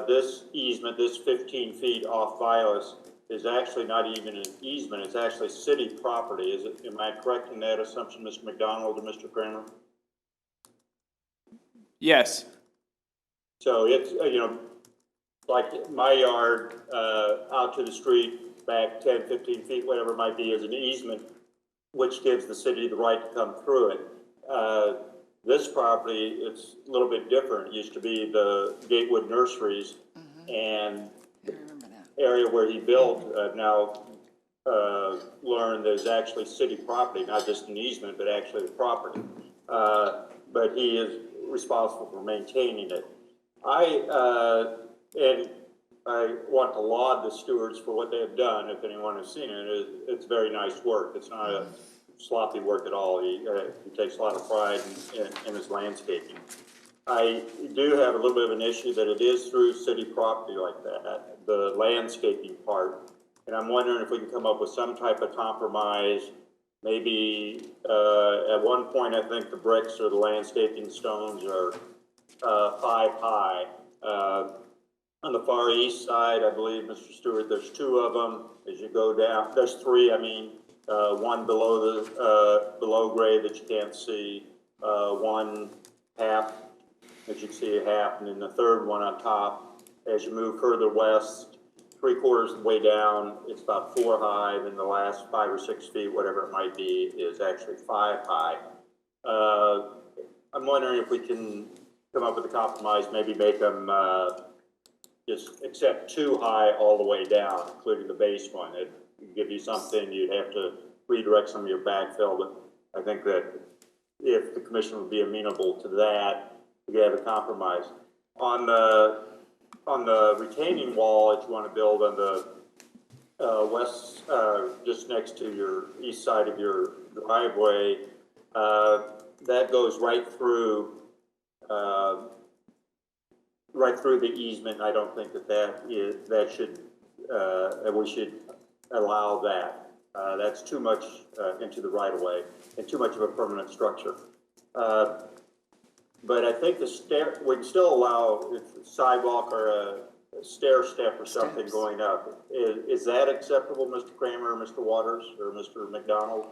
This easement, this 15 feet off Vilas, is actually not even an easement. It's actually city property. Am I correct in that assumption, Mr. McDonald or Mr. Kramer? Yes. So it's, like my yard out to the street, back 10, 15 feet, whatever it might be, is an easement, which gives the city the right to come through it. This property, it's a little bit different. It used to be the Gatewood Nurseries, and the area where he built, now learned there's actually city property, not just an easement, but actually the property. But he is responsible for maintaining it. And I want to laud the stewards for what they have done. If anyone has seen it, it's very nice work. It's not a sloppy work at all. He takes a lot of pride in his landscaping. I do have a little bit of an issue that it is through city property like that, the landscaping part. And I'm wondering if we can come up with some type of compromise. Maybe at one point, I think the bricks or the landscaping stones are 5 high. On the far east side, I believe, Mr. Stewart, there's 2 of them. As you go down, there's 3, I mean, one below grade that you can't see, one half that you can see a half, and then the third one on top. As you move further west, 3/4 of the way down, it's about 4 high, then the last 5 or 6 feet, whatever it might be, is actually 5 high. I'm wondering if we can come up with a compromise, maybe make them just accept 2 high all the way down, including the base one. It would give you something, you'd have to redirect some of your backfill, but I think that if the commission would be amenable to that, we could have a compromise. On the retaining wall that you want to build on the west, just next to your east side of your driveway, that goes right through the easement. I don't think that we should allow that. That's too much into the right of way and too much of a permanent structure. But I think we can still allow a sidewalk or a stair step or something going up. Is that acceptable, Mr. Kramer, Mr. Waters, or Mr. McDonald?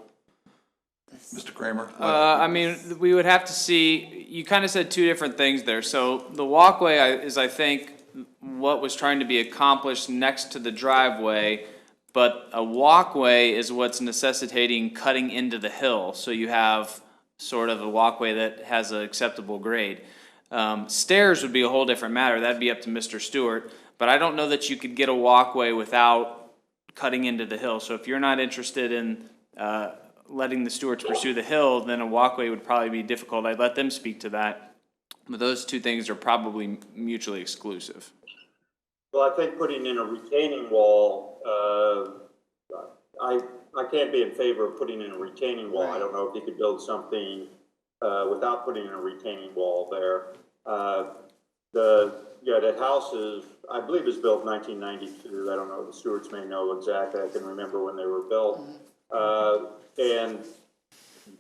Mr. Kramer? I mean, we would have to see, you kind of said 2 different things there. So the walkway is, I think, what was trying to be accomplished next to the driveway, but a walkway is what's necessitating cutting into the hill. So you have sort of a walkway that has an acceptable grade. Stairs would be a whole different matter. That'd be up to Mr. Stewart. But I don't know that you could get a walkway without cutting into the hill. So if you're not interested in letting the stewards pursue the hill, then a walkway would probably be difficult. I'd let them speak to that. But those two things are probably mutually exclusive. Well, I think putting in a retaining wall, I can't be in favor of putting in a retaining wall. I don't know if you could build something without putting in a retaining wall there. That house is, I believe, is built in 1992. I don't know. The stewards may know exactly. I can remember when they were built. And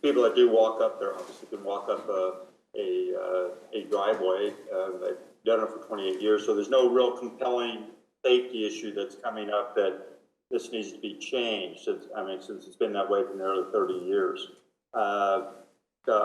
people that do walk up there obviously can walk up a driveway. They've done it for 28 years, so there's no real compelling safety issue that's coming up that this needs to be changed. Since it's been that way for nearly 30 years. So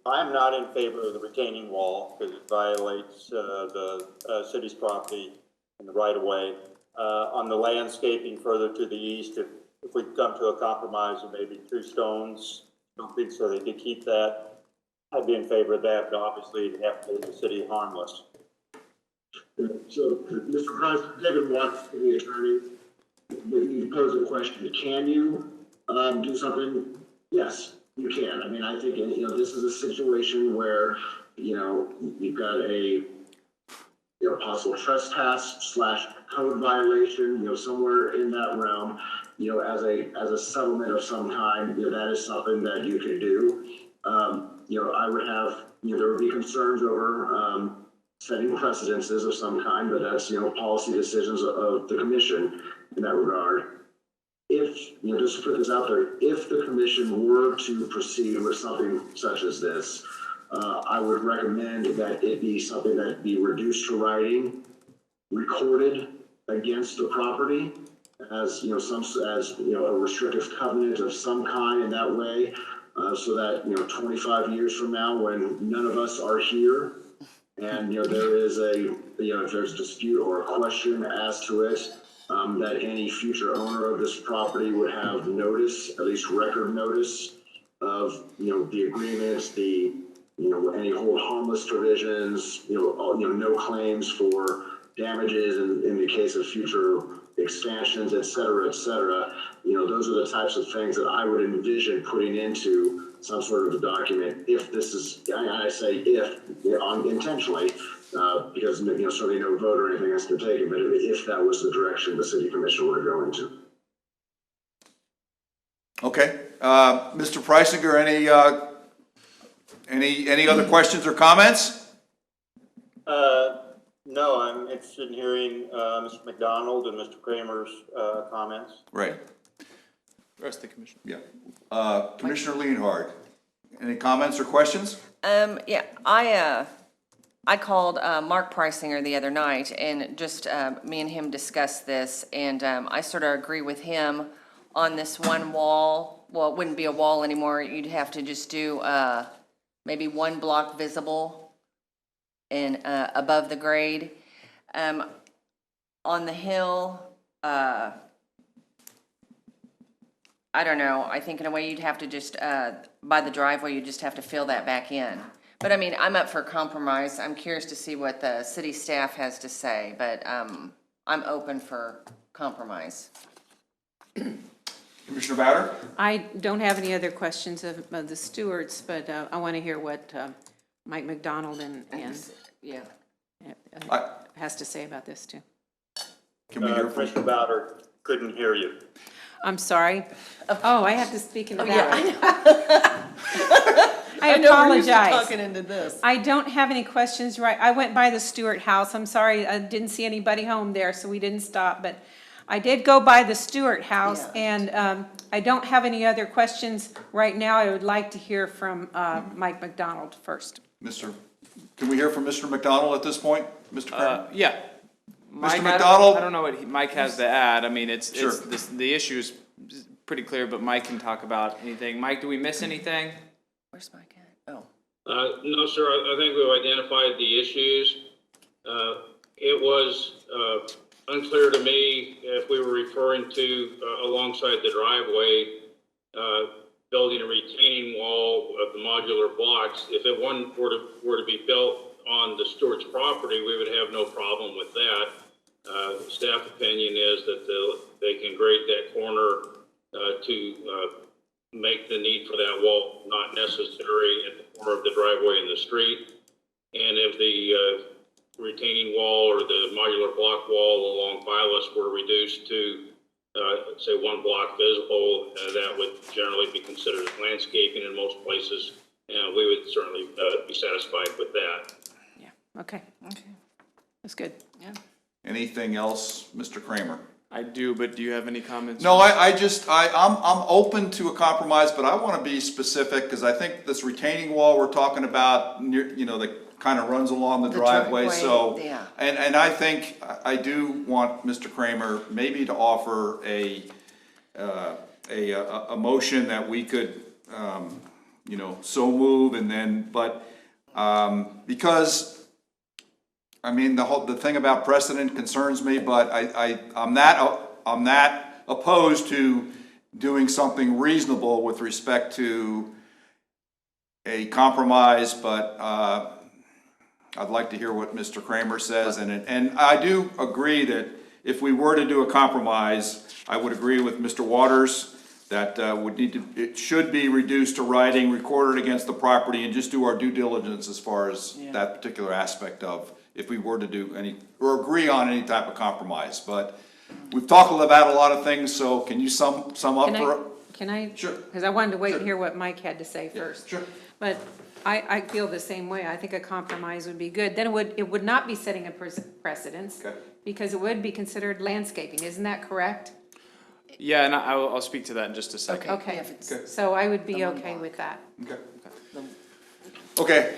I'm not in favor of the retaining wall because it violates the city's property and the right of way. On the landscaping further to the east, if we come to a compromise of maybe 2 stones, something so they could keep that, I'd be in favor of that, but obviously it'd have to leave the city harmless. So, Mr. President, David Watts, the attorney, you pose a question. Can you do something? Yes, you can. I mean, I think, this is a situation where, you've got a possible trespass / code violation, somewhere in that realm, as a settlement of some kind, that is something that you could do. I would have, there would be concerns over setting precedences of some kind, but that's, policy decisions of the commission in that regard. If, just to put this out there, if the commission were to proceed with something such as this, I would recommend that it be something that be reduced to writing, recorded against the property as, a restrictive covenant of some kind in that way, so that, 25 years from now, when none of us are here, and, there is if there's a dispute or a question as to it, that any future owner of this property would have notice, at least record notice of, the agreements, any hold harmless provisions, no claims for damages in the case of future expansions, et cetera, et cetera. Those are the types of things that I would envision putting into some sort of a document. If this is, I say if, intentionally, because, certainly no vote or anything has been taken, but if that was the direction the city commission were to go into. Okay, Mr. Preisinger, any other questions or comments? No, I'm interested in hearing Mr. McDonald and Mr. Kramer's comments. Right. The rest of the commission. Yeah. Commissioner Leonhard, any comments or questions? Yeah, I called Mark Preisinger the other night, and just me and him discussed this, and I sort of agree with him on this one wall. Well, it wouldn't be a wall anymore. You'd have to just do maybe 1 block visible and above the grade. On the hill, I don't know. I think in a way you'd have to just, by the driveway, you just have to fill that back in. But I mean, I'm up for compromise. I'm curious to see what the city staff has to say, but I'm open for compromise. Commissioner Bowder? I don't have any other questions of the stewards, but I want to hear what Mike McDonald and Yeah. has to say about this too. Can we hear from Commissioner Bowder couldn't hear you. I'm sorry. Oh, I have to speak into that. Yeah, I apologize. talking into this. I don't have any questions, right? I went by the Stewart house. I'm sorry, I didn't see anybody home there, so we didn't stop, but I did go by the Stewart house, and I don't have any other questions right now. I would like to hear from Mike McDonald first. Can we hear from Mr. McDonald at this point, Mr. Kramer? Yeah. Mike, McDonald? I don't know what Mike has to add. I mean, Sure. the issue is pretty clear, but Mike can talk about anything. Mike, do we miss anything? Where's Mike at? Oh. No, sir. I think we've identified the issues. It was unclear to me if we were referring to alongside the driveway, building a retaining wall of the modular blocks. If it one were to be built on the Stewart's property, we would have no problem with that. The staff opinion is that they can grade that corner to make the need for that wall not necessary at the corner of the driveway and the street. And if the retaining wall or the modular block wall along Vilas were reduced to, say, 1 block visible, that would generally be considered as landscaping in most places. And we would certainly be satisfied with that. Yeah, okay. That's good. Yeah. Anything else, Mr. Kramer? I do, but do you have any comments? No, I'm open to a compromise, but I want to be specific, because I think this retaining wall we're talking about, that kind of runs along the driveway, so. Yeah. And I think, I do want Mr. Kramer maybe to offer a motion that we could, so move, and then, but, because, I mean, the thing about precedent concerns me, but I'm not opposed to doing something reasonable with respect to a compromise, but I'd like to hear what Mr. Kramer says, and I do agree that if we were to do a compromise, I would agree with Mr. Waters that it should be reduced to writing, recorded against the property, and just do our due diligence as far as that particular aspect of, if we were to do any, or agree on any type of compromise. But we've talked about a lot of things, so can you sum up for? Can I? Sure. Because I wanted to wait and hear what Mike had to say first. Sure. But I feel the same way. I think a compromise would be good. Then it would not be setting a precedence. Okay. Because it would be considered landscaping. Isn't that correct? Yeah, and I'll speak to that in just a second. Okay. Okay. So I would be okay with that. Okay. Okay.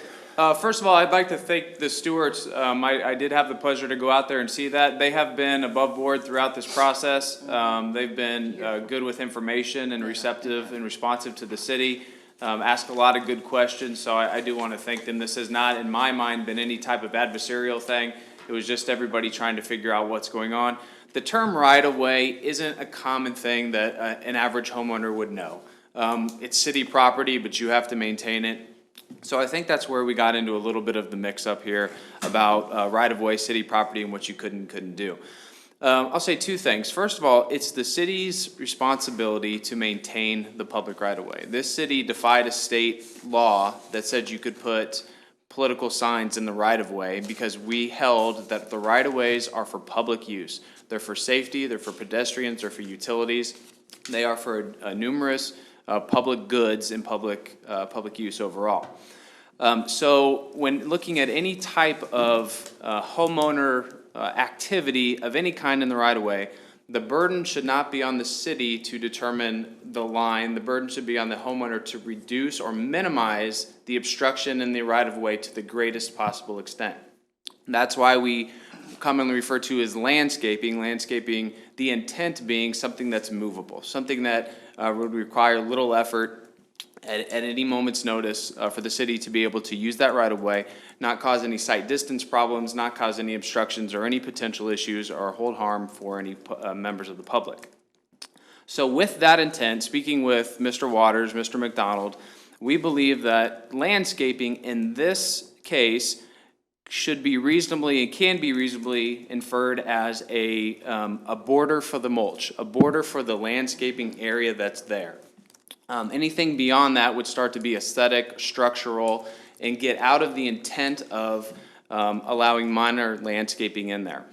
First of all, I'd like to thank the stewards. I did have the pleasure to go out there and see that. They have been above board throughout this process. They've been good with information and receptive and responsive to the city. Asked a lot of good questions, so I do want to thank them. This has not, in my mind, been any type of adversarial thing. It was just everybody trying to figure out what's going on. The term right-of-way isn't a common thing that an average homeowner would know. It's city property, but you have to maintain it. So I think that's where we got into a little bit of the mix-up here about right-of-way, city property, and what you could and couldn't do. I'll say two things. First of all, it's the city's responsibility to maintain the public right-of-way. This city defied a state law that said you could put political signs in the right-of-way because we held that the right-of-ways are for public use. They're for safety, they're for pedestrians, they're for utilities. They are for numerous public goods and public use overall. So when looking at any type of homeowner activity of any kind in the right-of-way, the burden should not be on the city to determine the line. The burden should be on the homeowner to reduce or minimize the obstruction in the right-of-way to the greatest possible extent. That's why we commonly refer to as landscaping. Landscaping, the intent being something that's movable, something that would require little effort at any moment's notice for the city to be able to use that right-of-way, not cause any sight distance problems, not cause any obstructions or any potential issues or hold harm for any members of the public. So with that intent, speaking with Mr. Waters, Mr. McDonald, we believe that landscaping in this case should be reasonably and can be reasonably inferred as a border for the mulch, a border for the landscaping area that's there. Anything beyond that would start to be aesthetic, structural, and get out of the intent of allowing minor landscaping in there.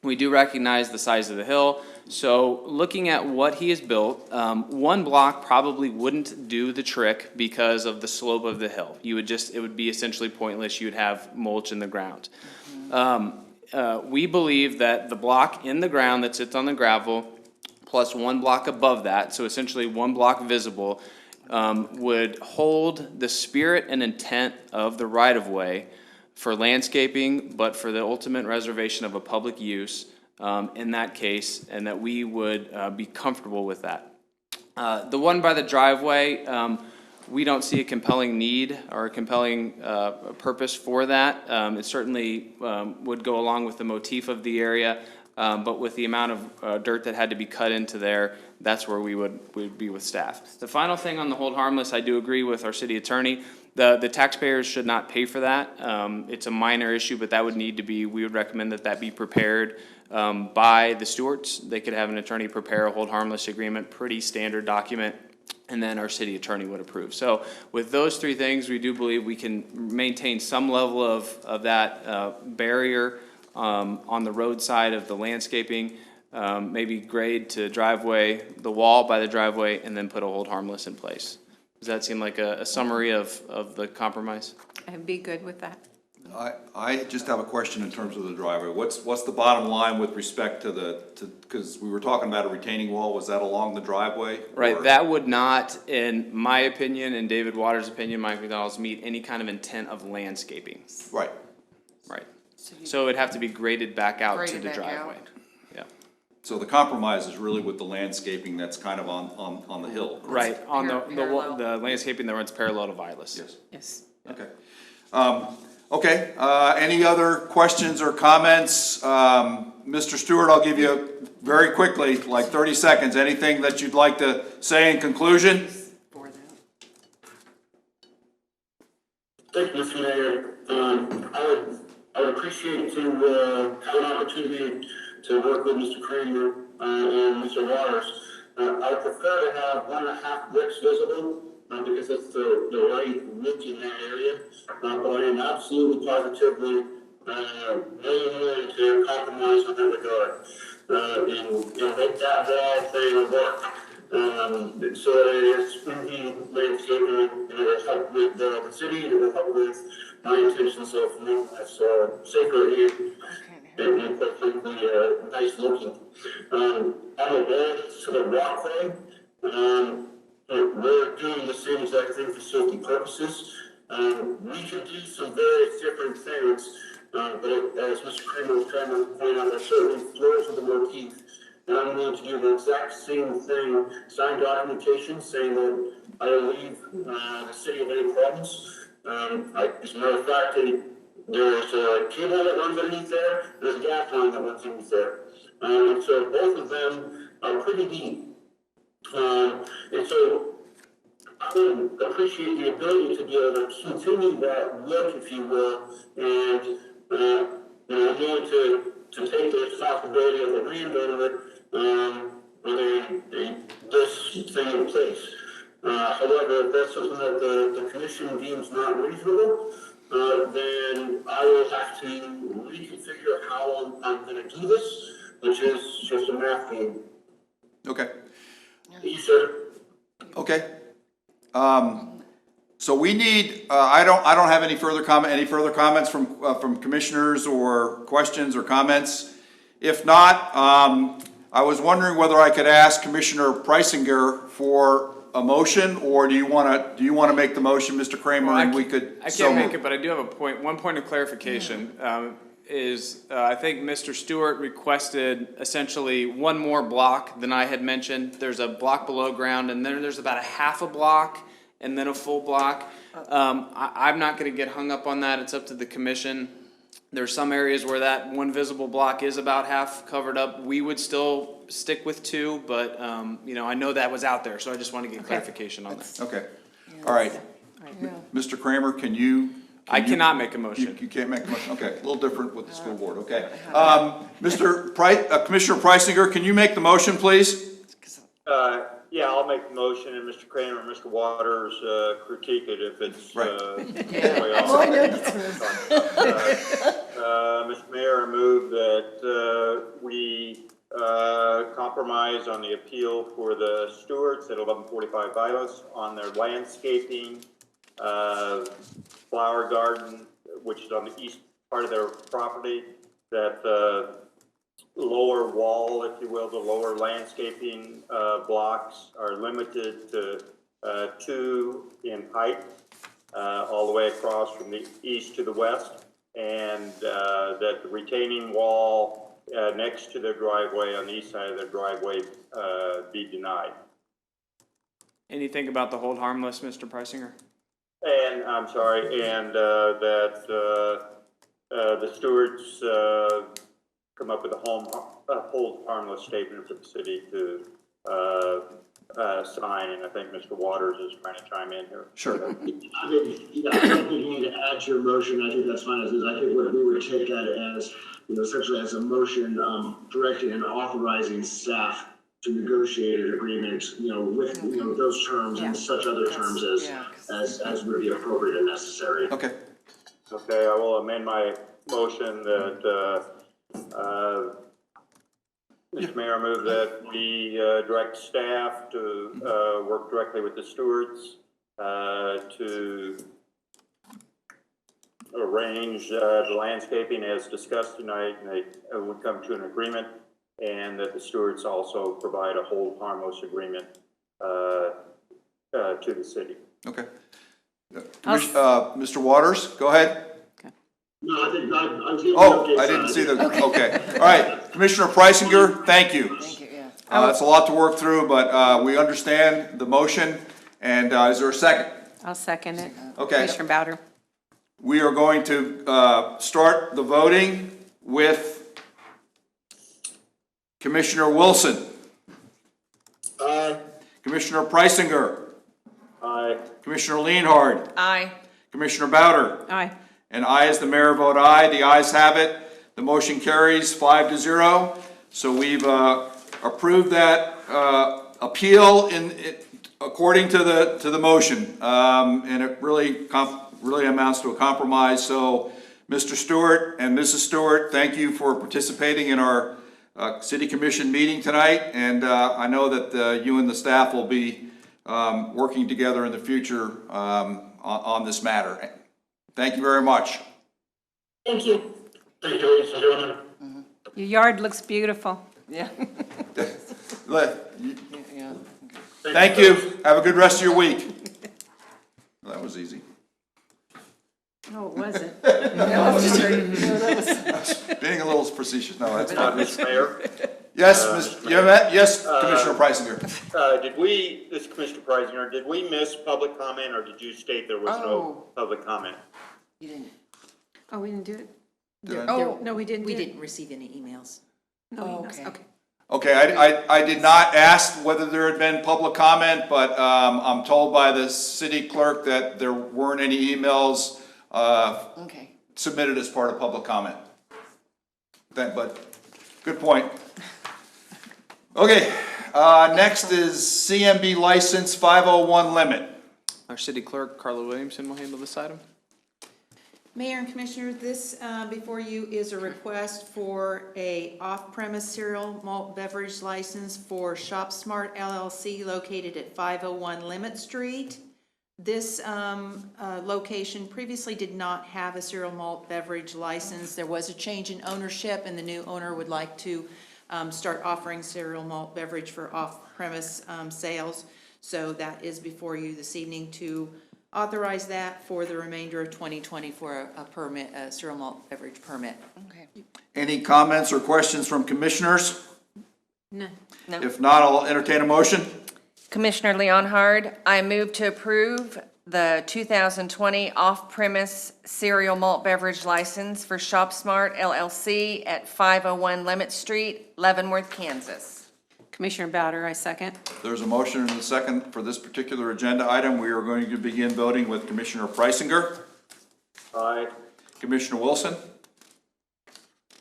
We do recognize the size of the hill, so looking at what he has built, one block probably wouldn't do the trick because of the slope of the hill. It would be essentially pointless. You would have mulch in the ground. We believe that the block in the ground that sits on the gravel plus one block above that, so essentially one block visible, would hold the spirit and intent of the right-of-way for landscaping, but for the ultimate reservation of a public use in that case, and that we would be comfortable with that. The one by the driveway, we don't see a compelling need or a compelling purpose for that. It certainly would go along with the motif of the area, but with the amount of dirt that had to be cut into there, that's where we would be with staff. The final thing on the hold harmless, I do agree with our city attorney. The taxpayers should not pay for that. It's a minor issue, but that would need to be, we would recommend that that be prepared by the stewards. They could have an attorney prepare a hold harmless agreement, pretty standard document, and then our city attorney would approve. So with those three things, we do believe we can maintain some level of that barrier on the roadside of the landscaping, maybe grade to driveway, the wall by the driveway, and then put a hold harmless in place. Does that seem like a summary of the compromise? I'd be good with that. I just have a question in terms of the driveway. What's the bottom line with respect to because we were talking about a retaining wall, was that along the driveway? Right, or- that would not, in my opinion, and David Waters' opinion, Mike McDonald's, meet any kind of intent of landscaping. Right. Right. So it would have to be graded back out to Graded the back out. driveway. Yeah. So the compromise is really with the landscaping that's kind of on the hill. Right, on Parallel. the landscaping that runs parallel to Vilas. Yes. Yes. Okay. Any other questions or comments? Mr. Stewart, I'll give you very quickly, like 30 seconds, anything that you'd like to say in conclusion? Thank you, Mr. Mayor. I would appreciate to have an opportunity to work with Mr. Kramer and Mr. Waters. I would prefer to have 1.5 bricks visible because it's the right look in that area. But I am absolutely positively willing to compromise on that regard and make that wall thing work. So that it's spooky landscaping, and it will help with the city, and it will help with my intentions of making this safer and quite frankly, nice looking. On the way to the walkway, we're doing the same exact thing for safety purposes. We can do some various different things, but as Mr. Kramer was trying to point out, there's certainly floors with the motif. And I'm going to do the exact same thing, sign documentation saying that I relieve the city of any problems. As a matter of fact, there's a cable that runs underneath there, there's a gas line that runs underneath there. And so both of them are pretty deep. And so I would appreciate the ability to be able to continue that look, if you will, and I'm willing to take the responsibility of the landowner with this thing in place. However, if that's something that the commission deems not reasonable, then I will have to reconfigure how I'm going to do this, which is just a math game. Okay. You, sir. Okay. So we need, I don't have any further comments from commissioners or questions or comments. If not, I was wondering whether I could ask Commissioner Preisinger for a motion, or do you want to make the motion, Mr. Kramer, Well, and we could? I can't make it, but I do have one point of clarification. I think Mr. Stewart requested essentially one more block than I had mentioned. There's a block below ground, and then there's about a half a block, and then a full block. I'm not gonna get hung up on that, it's up to the commission. There's some areas where that one visible block is about half covered up. We would still stick with 2, but, I know that was out there, so I just want to get clarification on that. Okay. All right. Mr. Kramer, can you? I cannot make a motion. You can't make a motion, okay, a little different with the school board, okay. Commissioner Preisinger, can you make the motion, please? Yeah, I'll make the motion, and Mr. Kramer and Mr. Waters critique it if it's way off. Oh, I know that's Mr. Mayor, I move that we compromise on the appeal for the stewards at 1145 Vilas on their landscaping, flower garden, which is on the east part of their property, that lower wall, if you will, the lower landscaping blocks are limited to 2 in height, all the way across from the east to the west, and that the retaining wall next to their driveway on the east side of their driveway be denied. Anything about the hold harmless, Mr. Preisinger? And I'm sorry, and that the stewards come up with a hold harmless statement for the city to sign, and I think Mr. Waters is trying to chime in here. Sure. I think, yeah, I don't think you need to add to your motion. I think that's fine as is. I think what we would take that as, essentially as a motion, directing and authorizing staff to negotiate an agreement, with, those terms and such other terms as would be appropriate and necessary. Okay. Okay, I will amend my motion that, Mr. Mayor, I move that we direct staff to work directly with the stewards to arrange the landscaping as discussed tonight, and they would come to an agreement, and that the stewards also provide a hold harmless agreement to the city. Okay. Mr. Waters, go ahead. No, I think I was getting Oh, I didn't see the, okay. All right, Commissioner Preisinger, thank you. Thank you, yeah. It's a lot to work through, but we understand the motion, and is there a second? I'll second it. Okay. Commissioner Bowder. We are going to start the voting with Commissioner Wilson. Aye. Commissioner Preisinger. Aye. Commissioner Leonhard. Aye. Commissioner Bowder. Aye. And I, as the mayor, vote aye. The ayes have it. The motion carries 5-0. So we've approved that appeal according to the motion, and it really amounts to a compromise. So, Mr. Stewart and Mrs. Stewart, thank you for participating in our city commission meeting tonight, and I know that you and the staff will be working together in the future on this matter. Thank you very much. Thank you. Thank you, ladies and gentlemen. Your yard looks beautiful. Yeah. Yeah. Thank you. Have a good rest of your week. Well, that was easy. Oh, it wasn't. Being a little facetious. No, that's fine. Mr. Mayor? Yes, yes, Commissioner Preisinger. This is Commissioner Preisinger, did we miss public comment, or did you state there was no public comment? You didn't. Oh, we didn't do it? Oh, No, we didn't. We didn't receive any emails. No, Oh, emails. okay. Okay. Okay, I did not ask whether there had been public comment, but I'm told by the city clerk that there weren't any emails Okay. submitted as part of public comment. But good point. Okay, next is CMB license 501 limit. Our city clerk, Carla Williamson, will handle this item. Mayor and Commissioners, this before you is a request for a off-premise cereal malt beverage license for Shop Smart LLC located at 501 Limit Street. This location previously did not have a cereal malt beverage license. There was a change in ownership, and the new owner would like to start offering cereal malt beverage for off-premise sales. So that is before you this evening to authorize that for the remainder of 2020 for a permit, a cereal malt beverage permit. Okay. Any comments or questions from commissioners? No. No. If not, I'll entertain a motion. Commissioner Leonhard, I move to approve the 2020 off-premise cereal malt beverage license for Shop Smart LLC at 501 Limit Street, Leavenworth, Kansas. Commissioner Bowder, I second. There's a motion and a second for this particular agenda item. We are going to begin voting with Commissioner Preisinger. Aye. Commissioner Wilson.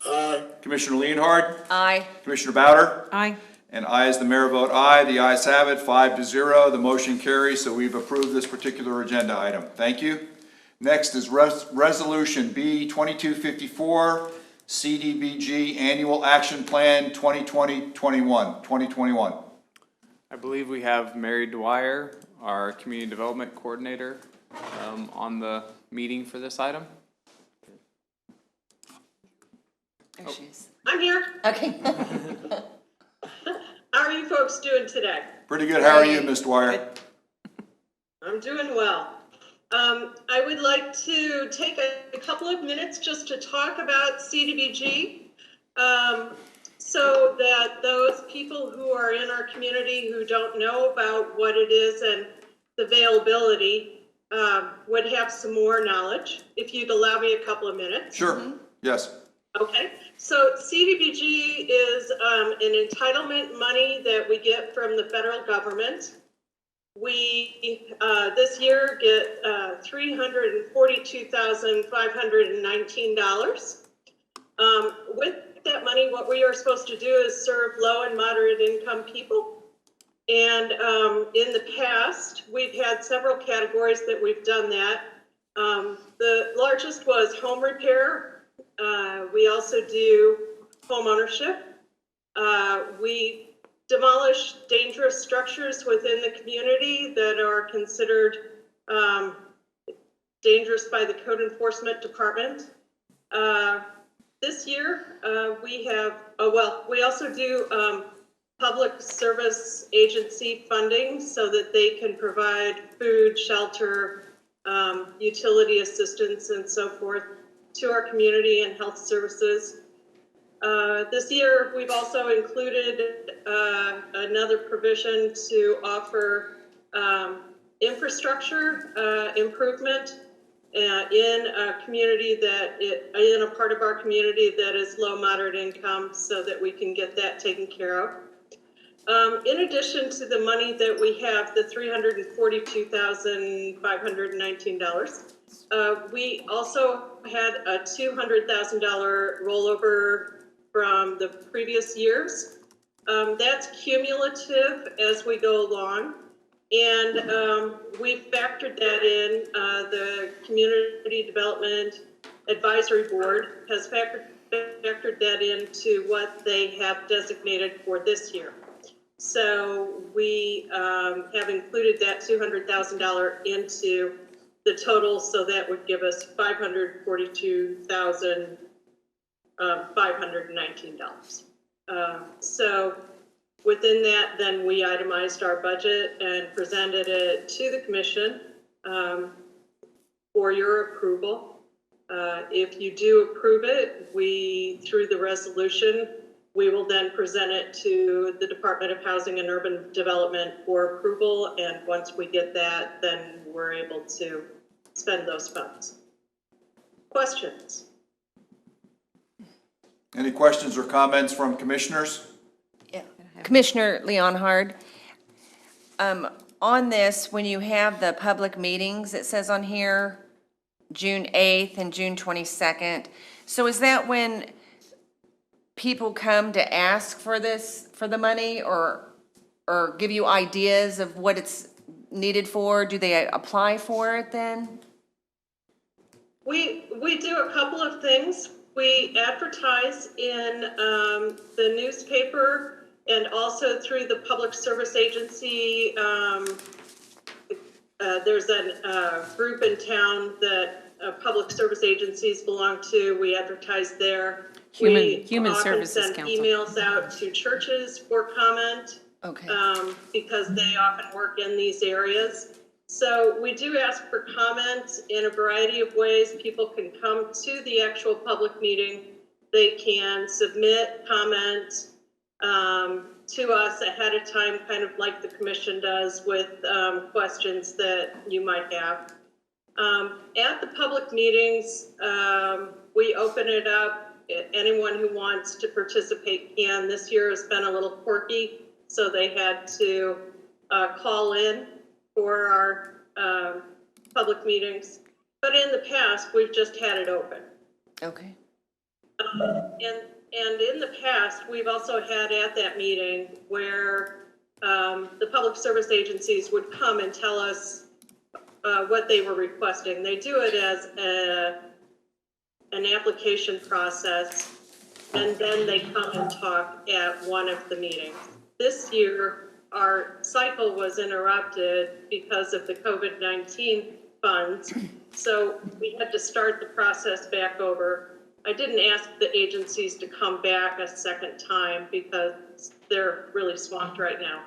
Aye. Commissioner Leonhard. Aye. Commissioner Bowder. Aye. And I, as the mayor, vote aye. The ayes have it, 5-0. The motion carries, so we've approved this particular agenda item. Thank you. Next is Resolution B 2254, Cdbg Annual Action Plan 2021. I believe we have Mary Dwyer, our Community Development Coordinator, on the meeting for this item. There she is. I'm here. Okay. How are you folks doing today? Pretty good. How are you, Ms. Dwyer? I'm doing well. I would like to take a couple of minutes just to talk about CDBG, so that those people who are in our community who don't know about what it is and the availability would have some more knowledge, if you'd allow me a couple of minutes. Sure. Yes. Okay, so CDBG is an entitlement money that we get from the federal government. We, this year, get $342,519. With that money, what we are supposed to do is serve low and moderate income people. And in the past, we've had several categories that we've done that. The largest was home repair. We also do home ownership. We demolish dangerous structures within the community that are considered dangerous by the Code Enforcement Department. This year, we have, we also do public service agency funding so that they can provide food, shelter, utility assistance, and so forth to our community and health services. This year, we've also included another provision to offer infrastructure improvement in a community in a part of our community that is low, moderate income, so that we can get that taken care of. In addition to the money that we have, the $342,519, we also had a $200,000 rollover from the previous years. That's cumulative as we go along. And we've factored that in. The Community Development Advisory Board has factored that into what they have designated for this year. So we have included that $200,000 into the total, so that would give us $542,519. So within that, then we itemized our budget and presented it to the commission for your approval. If you do approve it, through the resolution, we will then present it to the Department of Housing and Urban Development for approval. And once we get that, then we're able to spend those funds. Questions? Any questions or comments from commissioners? Yeah. Commissioner Leonhard, on this, when you have the public meetings, it says on here, June 8th and June 22nd. So is that when people come to ask for this, for the money, or give you ideas of what it's needed for? Do they apply for it then? We do a couple of things. We advertise in the newspaper and also through the public service agency. There's a group in town that public service agencies belong to. We advertise there. Human Services send Council. emails out to churches for comment. Okay. Because they often work in these areas. So we do ask for comments in a variety of ways. People can come to the actual public meeting. They can submit comments to us ahead of time, kind of like the commission does, with questions that you might have. At the public meetings, we open it up. Anyone who wants to participate can. This year has been a little quirky, so they had to call in for our public meetings. But in the past, we've just had it open. Okay. And in the past, we've also had at that meeting where the public service agencies would come and tell us what they were requesting. They do it as an application process, and then they come and talk at one of the meetings. This year, our cycle was interrupted because of the COVID-19 funds, so we had to start the process back over. I didn't ask the agencies to come back a second time because they're really swamped right now.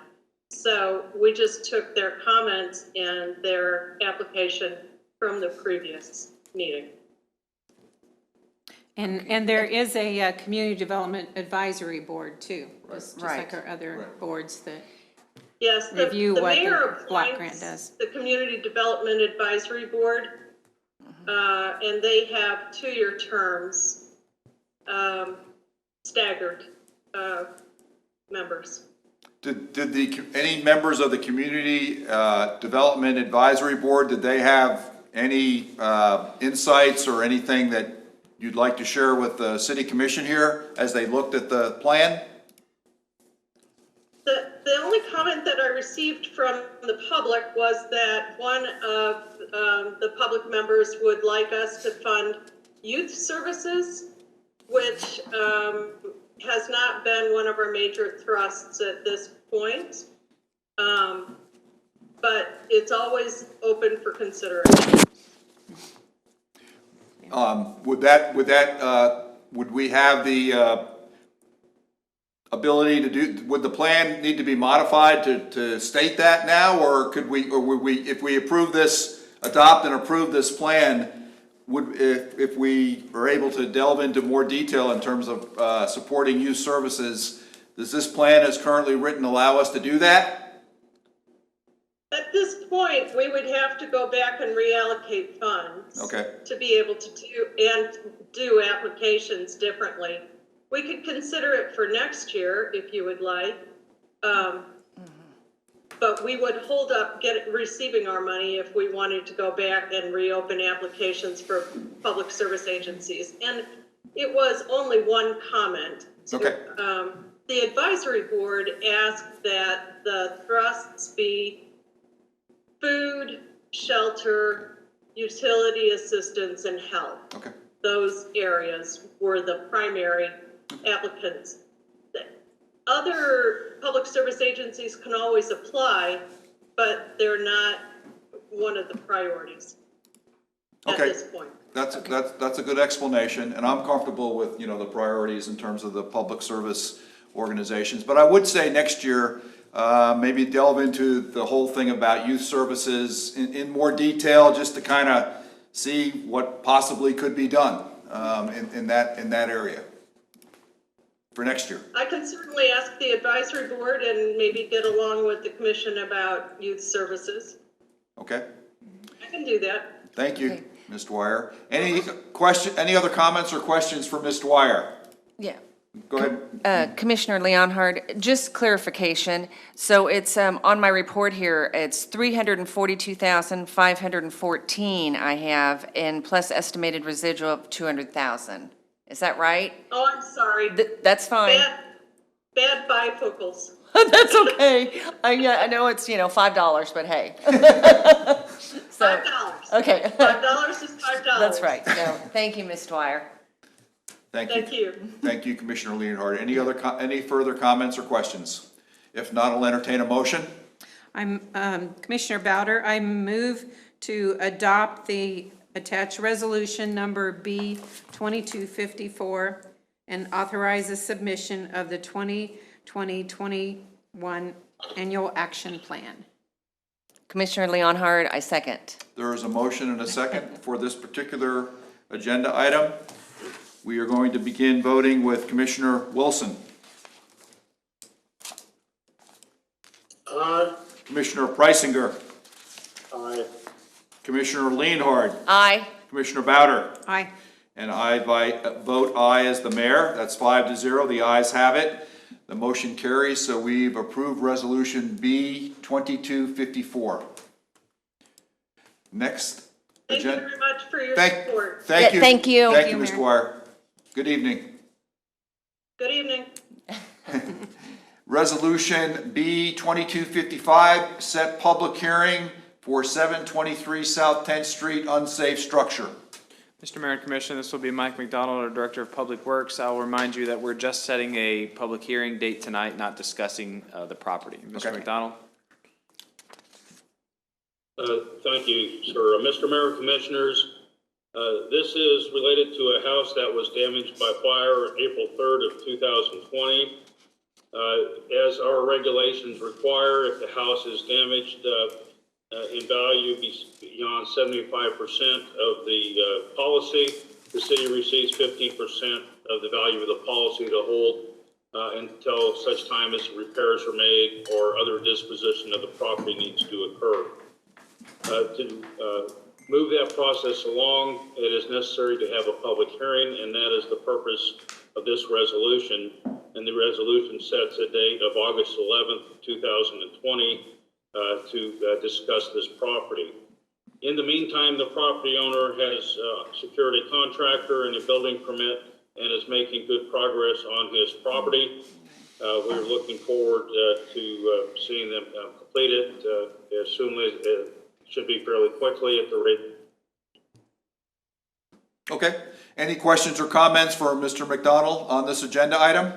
So we just took their comments and their application from the previous meeting. And there is a Community Development Advisory Board too, just Right. like our other boards that Yes, the review what mayor the block grant appoints does. the Community Development Advisory Board, and they have 2-year terms. staggered members. Did any members of the Community Development Advisory Board, did they have any insights or anything that you'd like to share with the City Commission here as they looked at the plan? The only comment that I received from the public was that one of the public members would like us to fund youth services, which has not been one of our major thrusts at this point. But it's always open for consideration. Would we have the ability to do, would the plan need to be modified to state that now, or could we, or would we, if we approve this, adopt and approve this plan, if we are able to delve into more detail in terms of supporting youth services, does this plan as currently written allow us to do that? At this point, we would have to go back and reallocate funds. Okay. To be able to do applications differently. We could consider it for next year if you would like. But we would hold up receiving our money if we wanted to go back and reopen applications for public service agencies. And it was only one comment. Okay. The advisory board asked that the thrusts be food, shelter, utility assistance, and health. Okay. Those areas were the primary applicants. Other public service agencies can always apply, but they're not one of the priorities at this point. That's a good explanation, and I'm comfortable with, the priorities in terms of the public service organizations. But I would say next year, maybe delve into the whole thing about youth services in more detail, just to kind of see what possibly could be done in that area for next year. I can certainly ask the advisory board and maybe get along with the commission about youth services. Okay. I can do that. Thank you, Ms. Dwyer. Any other comments or questions for Ms. Dwyer? Yeah. Go ahead. Commissioner Leonhard, just clarification. So it's, on my report here, it's 342,514 I have, and plus estimated residual of 200,000. Is that right? Oh, I'm sorry. That's fine. Bad bifocals. That's okay. I know it's, $5, but hey. So, $5. okay. $5 is $5. That's right. No, thank you, Ms. Dwyer. Thank Thank you. Thank you, Commissioner Leonhard. Any further comments or questions? If not, I'll entertain a motion. I'm, Commissioner Bowder, I move to adopt the attached resolution number B 2254 and authorize the submission of the 2020-21 annual action plan. Commissioner Leonhard, I second. There is a motion and a second for this particular agenda item. We are going to begin voting with Commissioner Wilson. Aye. Commissioner Preisinger. Aye. Commissioner Leonhard. Aye. Commissioner Bowder. Aye. And I vote aye as the mayor. That's 5-0. The ayes have it. The motion carries, so we've approved resolution B 2254. Next. Thank you very much for your support. Thank you. Thank you. Thank you, Ms. Dwyer. Good evening. Good evening. Resolution B 2255, set public hearing for 723 South 10th Street unsafe structure. Mr. Mayor and Commission, this will be Mike McDonald, our Director of Public Works. I'll remind you that we're just setting a public hearing date tonight, not discussing the property. Mr. McDonald? Thank you, sir. Mr. Mayor and Commissioners, this is related to a house that was damaged by fire April 3rd of 2020. As our regulations require, if the house is damaged in value beyond 75% of the policy, the city receives 15% of the value of the policy to hold until such time as repairs are made or other disposition of the property needs to occur. To move that process along, it is necessary to have a public hearing, and that is the purpose of this resolution, and the resolution sets a date of August 11th, 2020 to discuss this property. In the meantime, the property owner has secured a contractor and a building permit and is making good progress on his property. We're looking forward to seeing them complete it as soon as it should be fairly quickly at the rate. Okay. Any questions or comments for Mr. McDonald on this agenda item?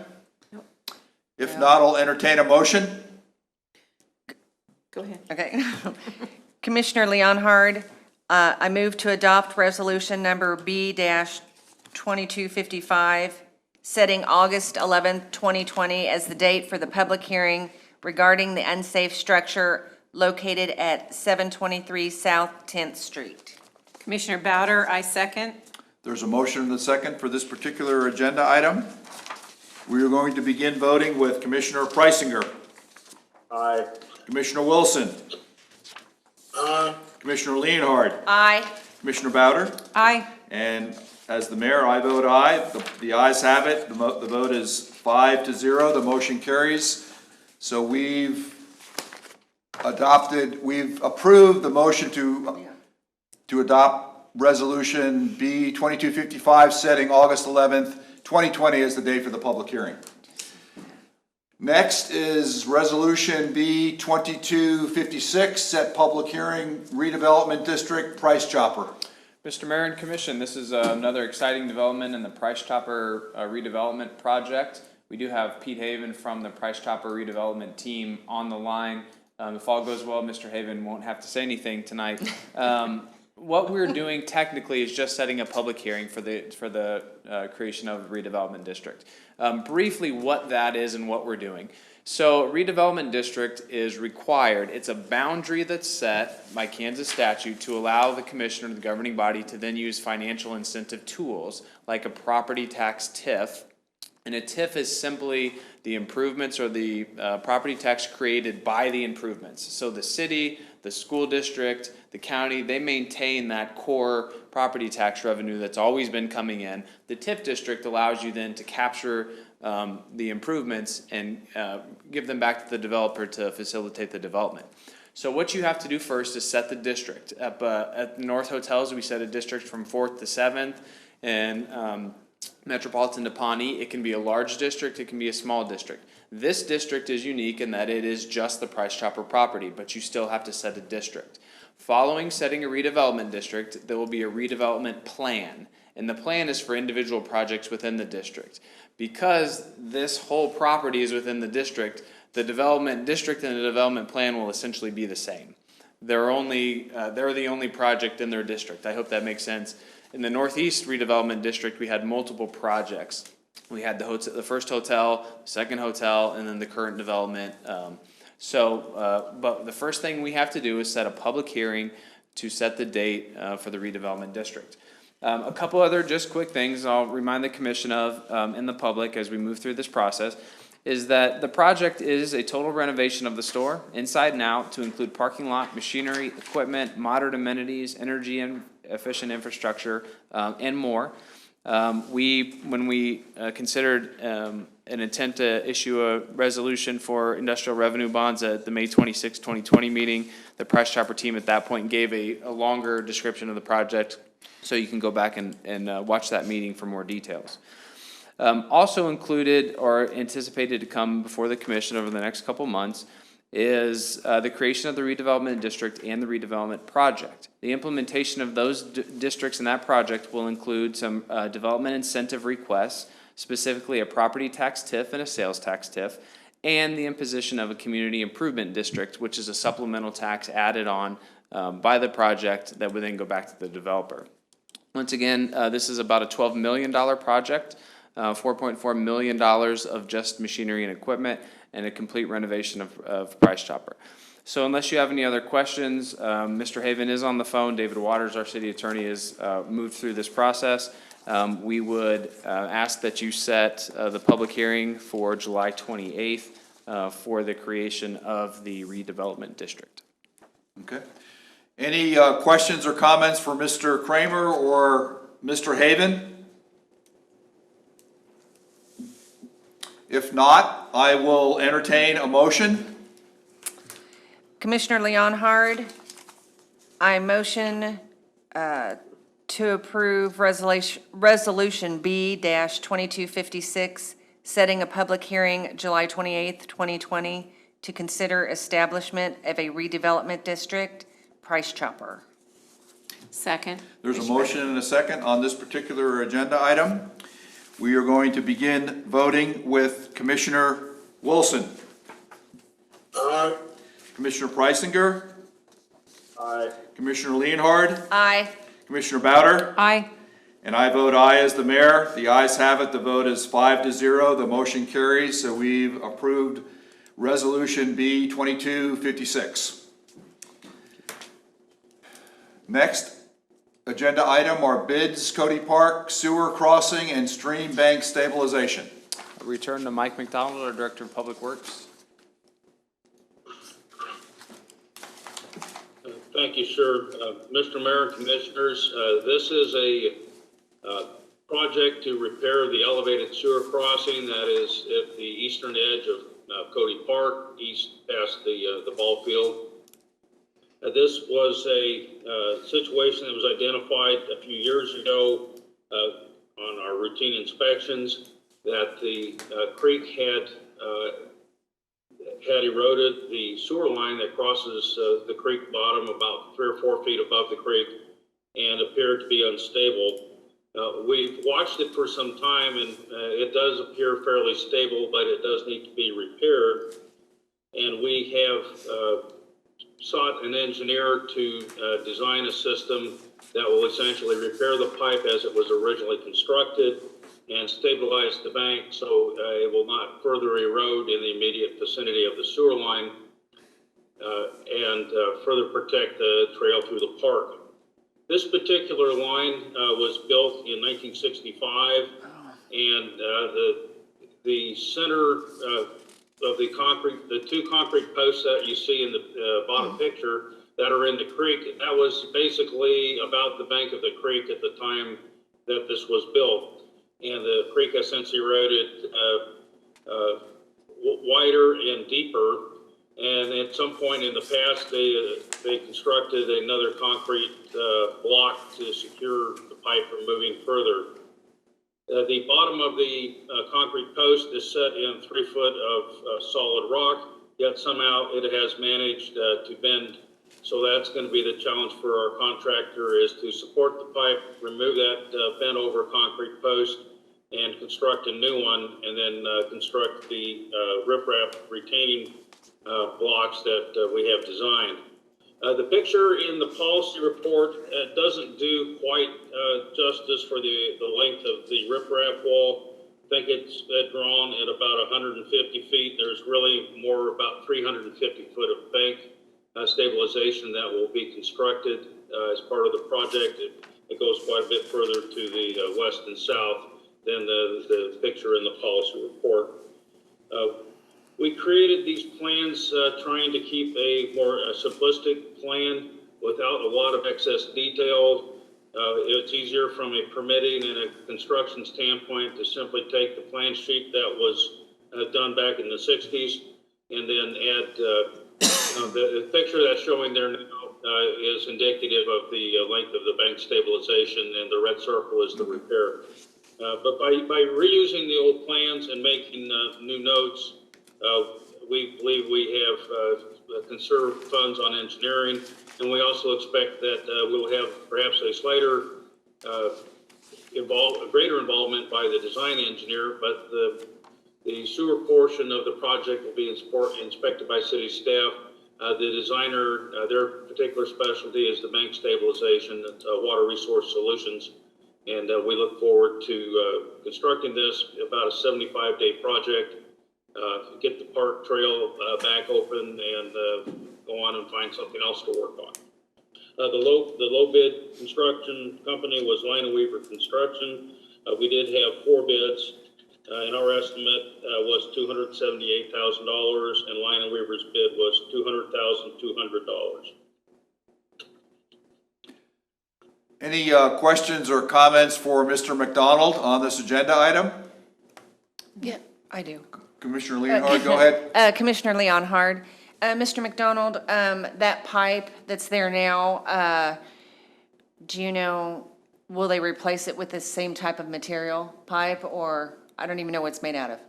If not, I'll entertain a motion. Go ahead. Okay. Commissioner Leonhard, I move to adopt resolution number B-2255, setting August 11th, 2020 as the date for the public hearing regarding the unsafe structure located at 723 South 10th Street. Commissioner Bowder, I second. There's a motion and a second for this particular agenda item. We are going to begin voting with Commissioner Preisinger. Aye. Commissioner Wilson. Commissioner Leonhard. Aye. Commissioner Bowder. Aye. And as the mayor, I vote aye. The ayes have it. The vote is 5-0. The motion carries. So we've approved the motion to adopt Resolution B-2255, setting August 11th, 2020 as the date for the public hearing. Next is Resolution B-2256, set public hearing, Redevelopment District, Price Chopper. Mr. Mayor and Commission, this is another exciting development in the Price Chopper redevelopment project. We do have Pete Haven from the Price Chopper redevelopment team on the line. If all goes well, Mr. Haven won't have to say anything tonight. What we're doing technically is just setting a public hearing for the creation of a redevelopment district. Briefly, what that is and what we're doing. So, redevelopment district is required. It's a boundary that's set by Kansas statute to allow the commissioner, the governing body, to then use financial incentive tools like a property tax TIF. And a TIF is simply the improvements or the property tax created by the improvements. So the city, the school district, the county, they maintain that core property tax revenue that's always been coming in. The TIF district allows you then to capture the improvements and give them back to the developer to facilitate the development. So what you have to do first is set the district. At the North Hotels, we set a district from 4th to 7th, and Metropolitan to Pawnee. It can be a large district, it can be a small district. This district is unique in that it is just the Price Chopper property, but you still have to set a district. Following setting a redevelopment district, there will be a redevelopment plan, and the plan is for individual projects within the district. Because this whole property is within the district, the development district and the development plan will essentially be the same. They're the only project in their district. I hope that makes sense. In the Northeast Redevelopment District, we had multiple projects. We had the first hotel, second hotel, and then the current development. But the first thing we have to do is set a public hearing to set the date for the redevelopment district. A couple other just quick things I'll remind the commission of and the public as we move through this process is that the project is a total renovation of the store inside and out to include parking lot, machinery, equipment, modern amenities, energy and efficient infrastructure, and more. When we considered an intent to issue a resolution for industrial revenue bonds at the May 26, 2020 meeting, the Price Chopper team at that point gave a longer description of the project, so you can go back and watch that meeting for more details. Also included or anticipated to come before the commission over the next couple months is the creation of the redevelopment district and the redevelopment project. The implementation of those districts and that project will include some development incentive requests, specifically a property tax TIF and a sales tax TIF, and the imposition of a community improvement district, which is a supplemental tax added on by the project that would then go back to the developer. Once again, this is about a $12 million project, $4.4 million of just machinery and equipment, and a complete renovation of Price Chopper. So unless you have any other questions, Mr. Haven is on the phone. David Waters, our city attorney, has moved through this process. We would ask that you set the public hearing for July 28th for the creation of the redevelopment district. Okay. Any questions or comments for Mr. Kramer or Mr. Haven? If not, I will entertain a motion. Commissioner Leonhard, I motion to approve Resolution B-2256, setting a public hearing July 28th, 2020, to consider establishment of a redevelopment district, Price Chopper. Second. There's a motion and a second on this particular agenda item. We are going to begin voting with Commissioner Wilson. Aye. Commissioner Preisinger. Aye. Commissioner Leonhard. Aye. Commissioner Bowder. Aye. And I vote aye as the mayor. The ayes have it. The vote is 5-0. The motion carries. So we've approved Resolution B-2256. Next agenda item are bids, Cody Park, sewer crossing, and stream bank stabilization. I return to Mike McDonald, our Director of Public Works. Thank you, sir. Mr. Mayor and Commissioners, this is a project to repair the elevated sewer crossing that is at the eastern edge of Cody Park, east past the ball field. This was a situation that was identified a few years ago on our routine inspections, that the creek had eroded the sewer line that crosses the creek bottom about 3 or 4 feet above the creek and appeared to be unstable. We've watched it for some time, and it does appear fairly stable, but it does need to be repaired. And we have sought an engineer to design a system that will essentially repair the pipe as it was originally constructed and stabilize the bank so it will not further erode in the immediate vicinity of the sewer line and further protect the trail through the park. This particular line was built in 1965, and the center of the concrete, the 2 concrete posts that you see in the bottom picture that are in the creek, that was basically about the bank of the creek at the time that this was built. And the creek has since eroded wider and deeper. And at some point in the past, they constructed another concrete block to secure the pipe from moving further. The bottom of the concrete post is set in 3 foot of solid rock, yet somehow it has managed to bend. So that's going to be the challenge for our contractor, is to support the pipe, remove that bent over concrete post, and construct a new one, and then construct the riprap retaining blocks that we have designed. The picture in the policy report doesn't do quite justice for the length of the riprap wall. I think it's drawn at about 150 feet. There's really more about 350 foot of bank stabilization that will be constructed as part of the project. It goes quite a bit further to the west and south than the picture in the policy report. We created these plans trying to keep a more simplistic plan without a lot of excess detail. It's easier from a permitting and a construction standpoint to simply take the plan sheet that was done back in the 60s and then add the picture that's showing there now is indicative of the length of the bank stabilization, and the red circle is the repair. But by reusing the old plans and making new notes, we believe we have conserved funds on engineering, and we also expect that we'll have perhaps a slighter, greater involvement by the design engineer, but the sewer portion of the project will be inspected by city staff. The designer, their particular specialty is the bank stabilization, water resource solutions, and we look forward to constructing this, about a 75-day project. Get the park trail back open and go on and find something else to work on. The low bid construction company was Line & Weaver Construction. We did have 4 bids, and our estimate was $278,000, and Line & Weaver's bid was $200,200. Any questions or comments for Mr. McDonald on this agenda item? Yeah. I do. Commissioner Leonhardt, go ahead. Commissioner Leonhard. Mr. McDonald, that pipe that's there now, do you know, will they replace it with the same type of material pipe, or I don't even know what it's made out of?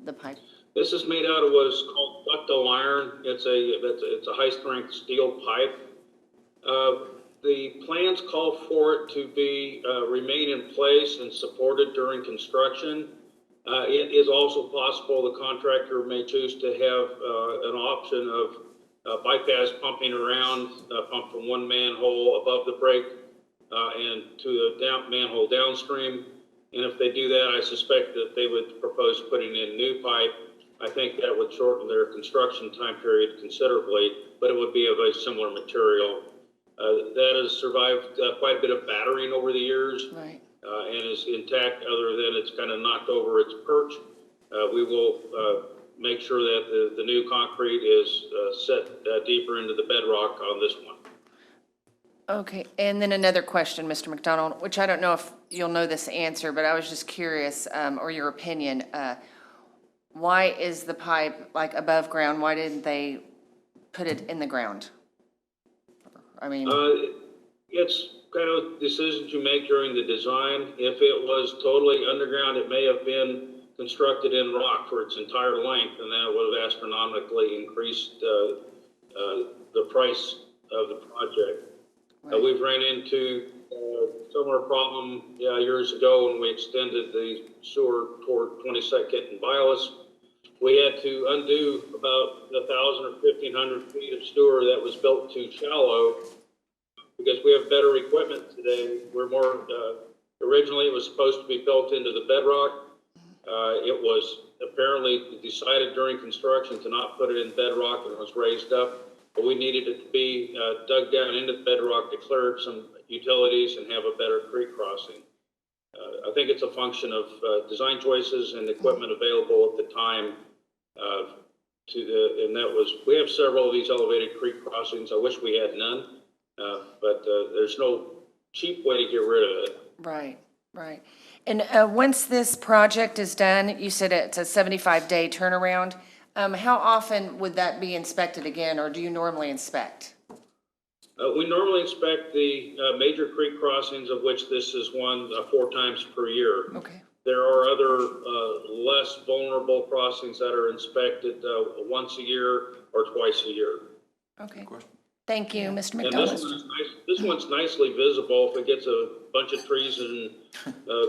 The pipe. This is made out of what is called ductile iron. It's a high-strength steel pipe. The plans call for it to be, remain in place and supported during construction. It is also possible the contractor may choose to have an option of bypass pumping around, pump from one manhole above the break and to the manhole downstream. And if they do that, I suspect that they would propose putting in new pipe. I think that would shorten their construction time period considerably, but it would be of a similar material. That has survived quite a bit of battering over the years. Right. And is intact, other than it's kind of knocked over its perch. We will make sure that the new concrete is set deeper into the bedrock on this one. Okay, and then another question, Mr. McDonald, which I don't know if you'll know this answer, but I was just curious, or your opinion. Why is the pipe like above ground? Why didn't they put it in the ground? I mean, it's kind of decisions you make during the design. If it was totally underground, it may have been constructed in rock for its entire length, and that would have astronomically increased the price of the project. Right. We've ran into similar problem years ago when we extended the sewer toward 22nd and Vilas. We had to undo about 1,000 or 1,500 feet of sewer that was built too shallow because we have better equipment today. We're more, originally it was supposed to be built into the bedrock. It was apparently decided during construction to not put it in bedrock, and it was raised up. But we needed it to be dug down into the bedrock to clear some utilities and have a better creek crossing. I think it's a function of design choices and equipment available at the time. And that was, we have several of these elevated creek crossings. I wish we had none, but there's no cheap way to get rid of it. right, right. And once this project is done, you said it's a 75-day turnaround. How often would that be inspected again, or do you normally inspect? We normally inspect the major creek crossings, of which this is one, 4 times per year. Okay. There are other less vulnerable crossings that are inspected once a year or twice a year. Okay. Thank you, Mr. And McDonald. this one's nicely visible. If it gets a bunch of trees and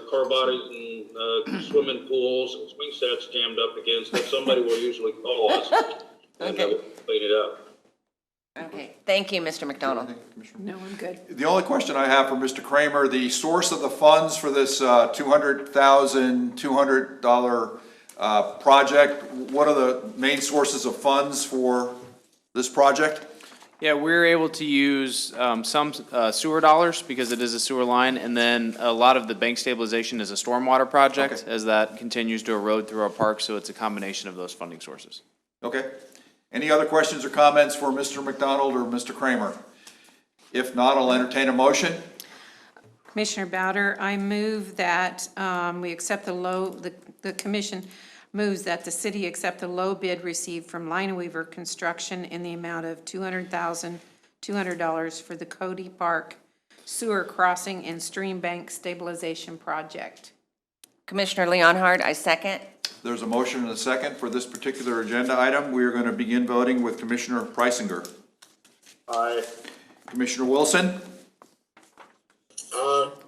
car bodies and swimming pools and swing sets jammed up against it, somebody will usually call us and we'll clean it up. Okay, thank you, Mr. McDonald. No, I'm good. The only question I have for Mr. Kramer, the source of the funds for this $200,200 project, what are the main sources of funds for this project? Yeah, we're able to use some sewer dollars because it is a sewer line, and then a lot of the bank stabilization is a stormwater project as that continues to erode through our park, so it's a combination of those funding sources. Okay. Any other questions or comments for Mr. McDonald or Mr. Kramer? If not, I'll entertain a motion. Commissioner Bowder, I move that we accept the commission moves that the city accept the low bid received from Lineweaver Construction in the amount of $200,200 for the Cody Park Sewer Crossing and Stream Bank Stabilization Project. Commissioner Leonhard, I second. There's a motion and a second for this particular agenda item. We are going to begin voting with Commissioner Preisinger. Aye. Commissioner Wilson?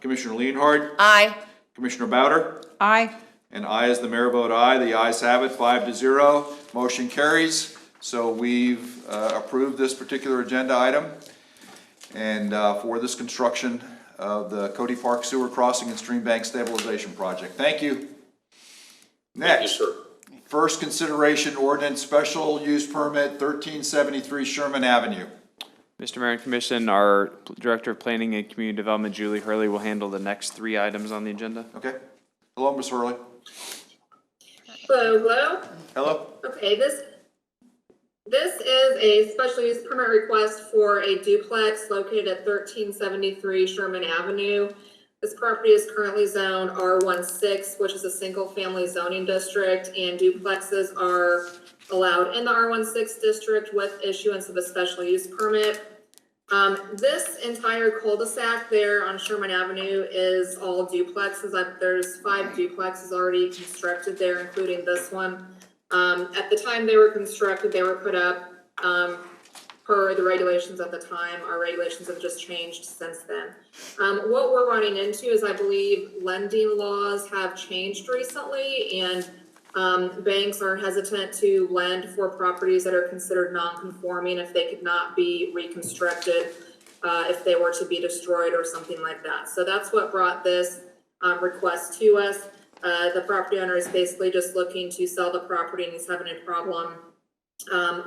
Commissioner Leonhard? Aye. Commissioner Bowder? Aye. And I, as the mayor, vote aye. The ayes have it, 5-0. Motion carries. So we've approved this particular agenda item and for this construction of the Cody Park Sewer Crossing and Stream Bank Stabilization Project. Thank you. Next, Thank you, sir. First consideration ordinance special use permit 1373 Sherman Avenue. Mr. Mayor and Commission, our Director of Planning and Community Development, Julie Hurley, will handle the next 3 items on the agenda. Okay. Hello, Ms. Hurley. Hello. Hello. Okay, this is a special use permit request for a duplex located at 1373 Sherman Avenue. This property is currently zoned R16, which is a single-family zoning district, and duplexes are allowed in the R16 district with issuance of a special use permit. This entire cul-de-sac there on Sherman Avenue is all duplexes. There's 5 duplexes already constructed there, including this one. At the time they were constructed, they were put up per the regulations at the time. Our regulations have just changed since then. What we're running into is, I believe, lending laws have changed recently, and banks are hesitant to lend for properties that are considered non-conforming if they could not be reconstructed, if they were to be destroyed or something like that. So that's what brought this request to us. The property owner is basically just looking to sell the property, and he's having a problem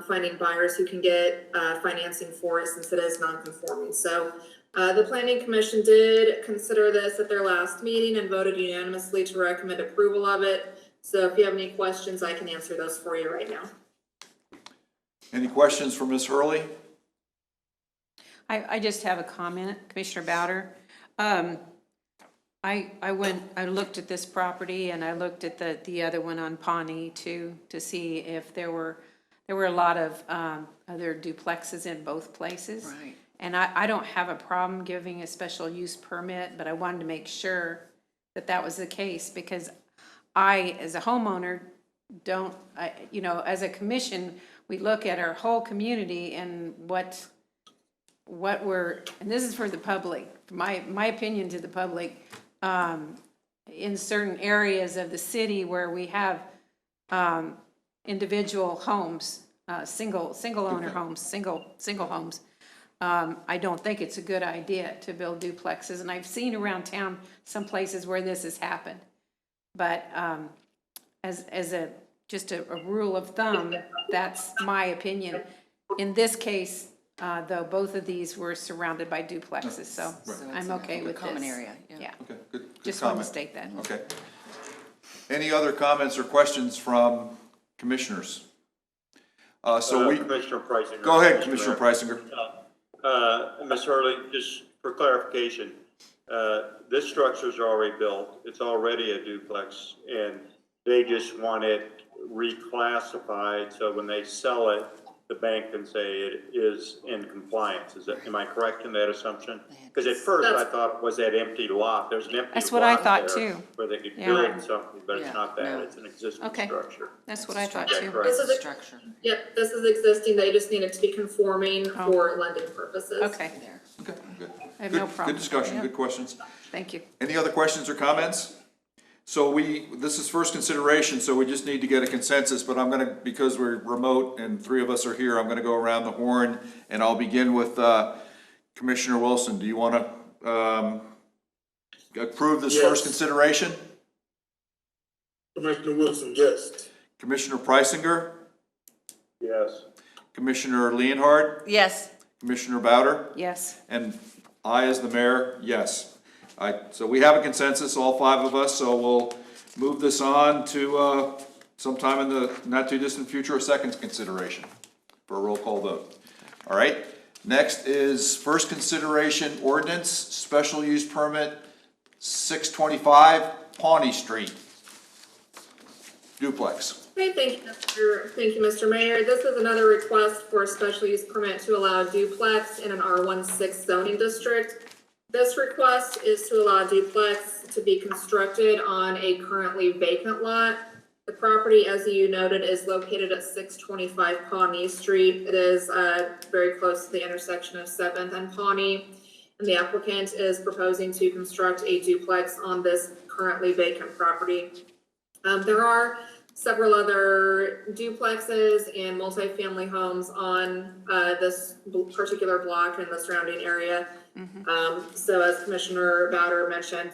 finding buyers who can get financing for it since it is non-conforming. So the Planning Commission did consider this at their last meeting and voted unanimously to recommend approval of it. So if you have any questions, I can answer those for you right now. Any questions for Ms. Hurley? I just have a comment, Commissioner Bowder. I looked at this property and I looked at the other one on Pawnee too, to see if there were a lot of other duplexes in both places. Right. And I don't have a problem giving a special use permit, but I wanted to make sure that that was the case, because I, as a homeowner, as a commission, we look at our whole community and what and this is for the public, my opinion to the public, in certain areas of the city where we have individual homes, single owner homes, single homes. I don't think it's a good idea to build duplexes, and I've seen around town some places where this has happened. But as just a rule of thumb, that's my opinion. In this case, though, both of these were surrounded by duplexes, so I'm okay with this. Common area, yeah. Okay, good Just comment. want to state that. Okay. Any other comments or questions from commissioners? Commissioner Preisinger. Go ahead, Mr. Commissioner Mayor. Preisinger. Ms. Hurley, just for clarification, this structure's already built. It's already a duplex, and they just want it reclassified, so when they sell it, the bank can say it is in compliance. Am I correct in that assumption? Because at first I thought it was that empty lot. There's an empty lot. That's what I thought there too. where they could Yeah. build something, but Yeah, it's not that. no. It's an existing Okay. structure. That's what I thought Is that too. correct? This is a Structure. Yep, this is existing. They just need it to be conforming for lending purposes. Okay, There. Okay, good. I have Good- no problem. Good discussion, Yeah. good questions. Thank you. Any other questions or comments? So this is first consideration, so we just need to get a consensus, but I'm gonna, because we're remote and 3 of us are here, I'm gonna go around the horn, and I'll begin with Commissioner Wilson. Do you wanna approve this Yes. first consideration? Commissioner Wilson, yes. Commissioner Preisinger? Yes. Commissioner Leonhard? Yes. Commissioner Bowder? Yes. And I, as the mayor, yes. So we have a consensus, all 5 of us, so we'll move this on to sometime in the not too distant future, a second consideration for a roll call vote. All right, next is first consideration ordinance, special use permit, 625 Pawnee Street. Duplex. Okay, thank you, Mr. Mayor. This is another request for a special use permit to allow duplex in an R16 zoning district. This request is to allow duplex to be constructed on a currently vacant lot. The property, as you noted, is located at 625 Pawnee Street. It is very close to the intersection of 7th and Pawnee. And the applicant is proposing to construct a duplex on this currently vacant property. There are several other duplexes and multifamily homes on this particular block and the surrounding area. So as Commissioner Bowder mentioned,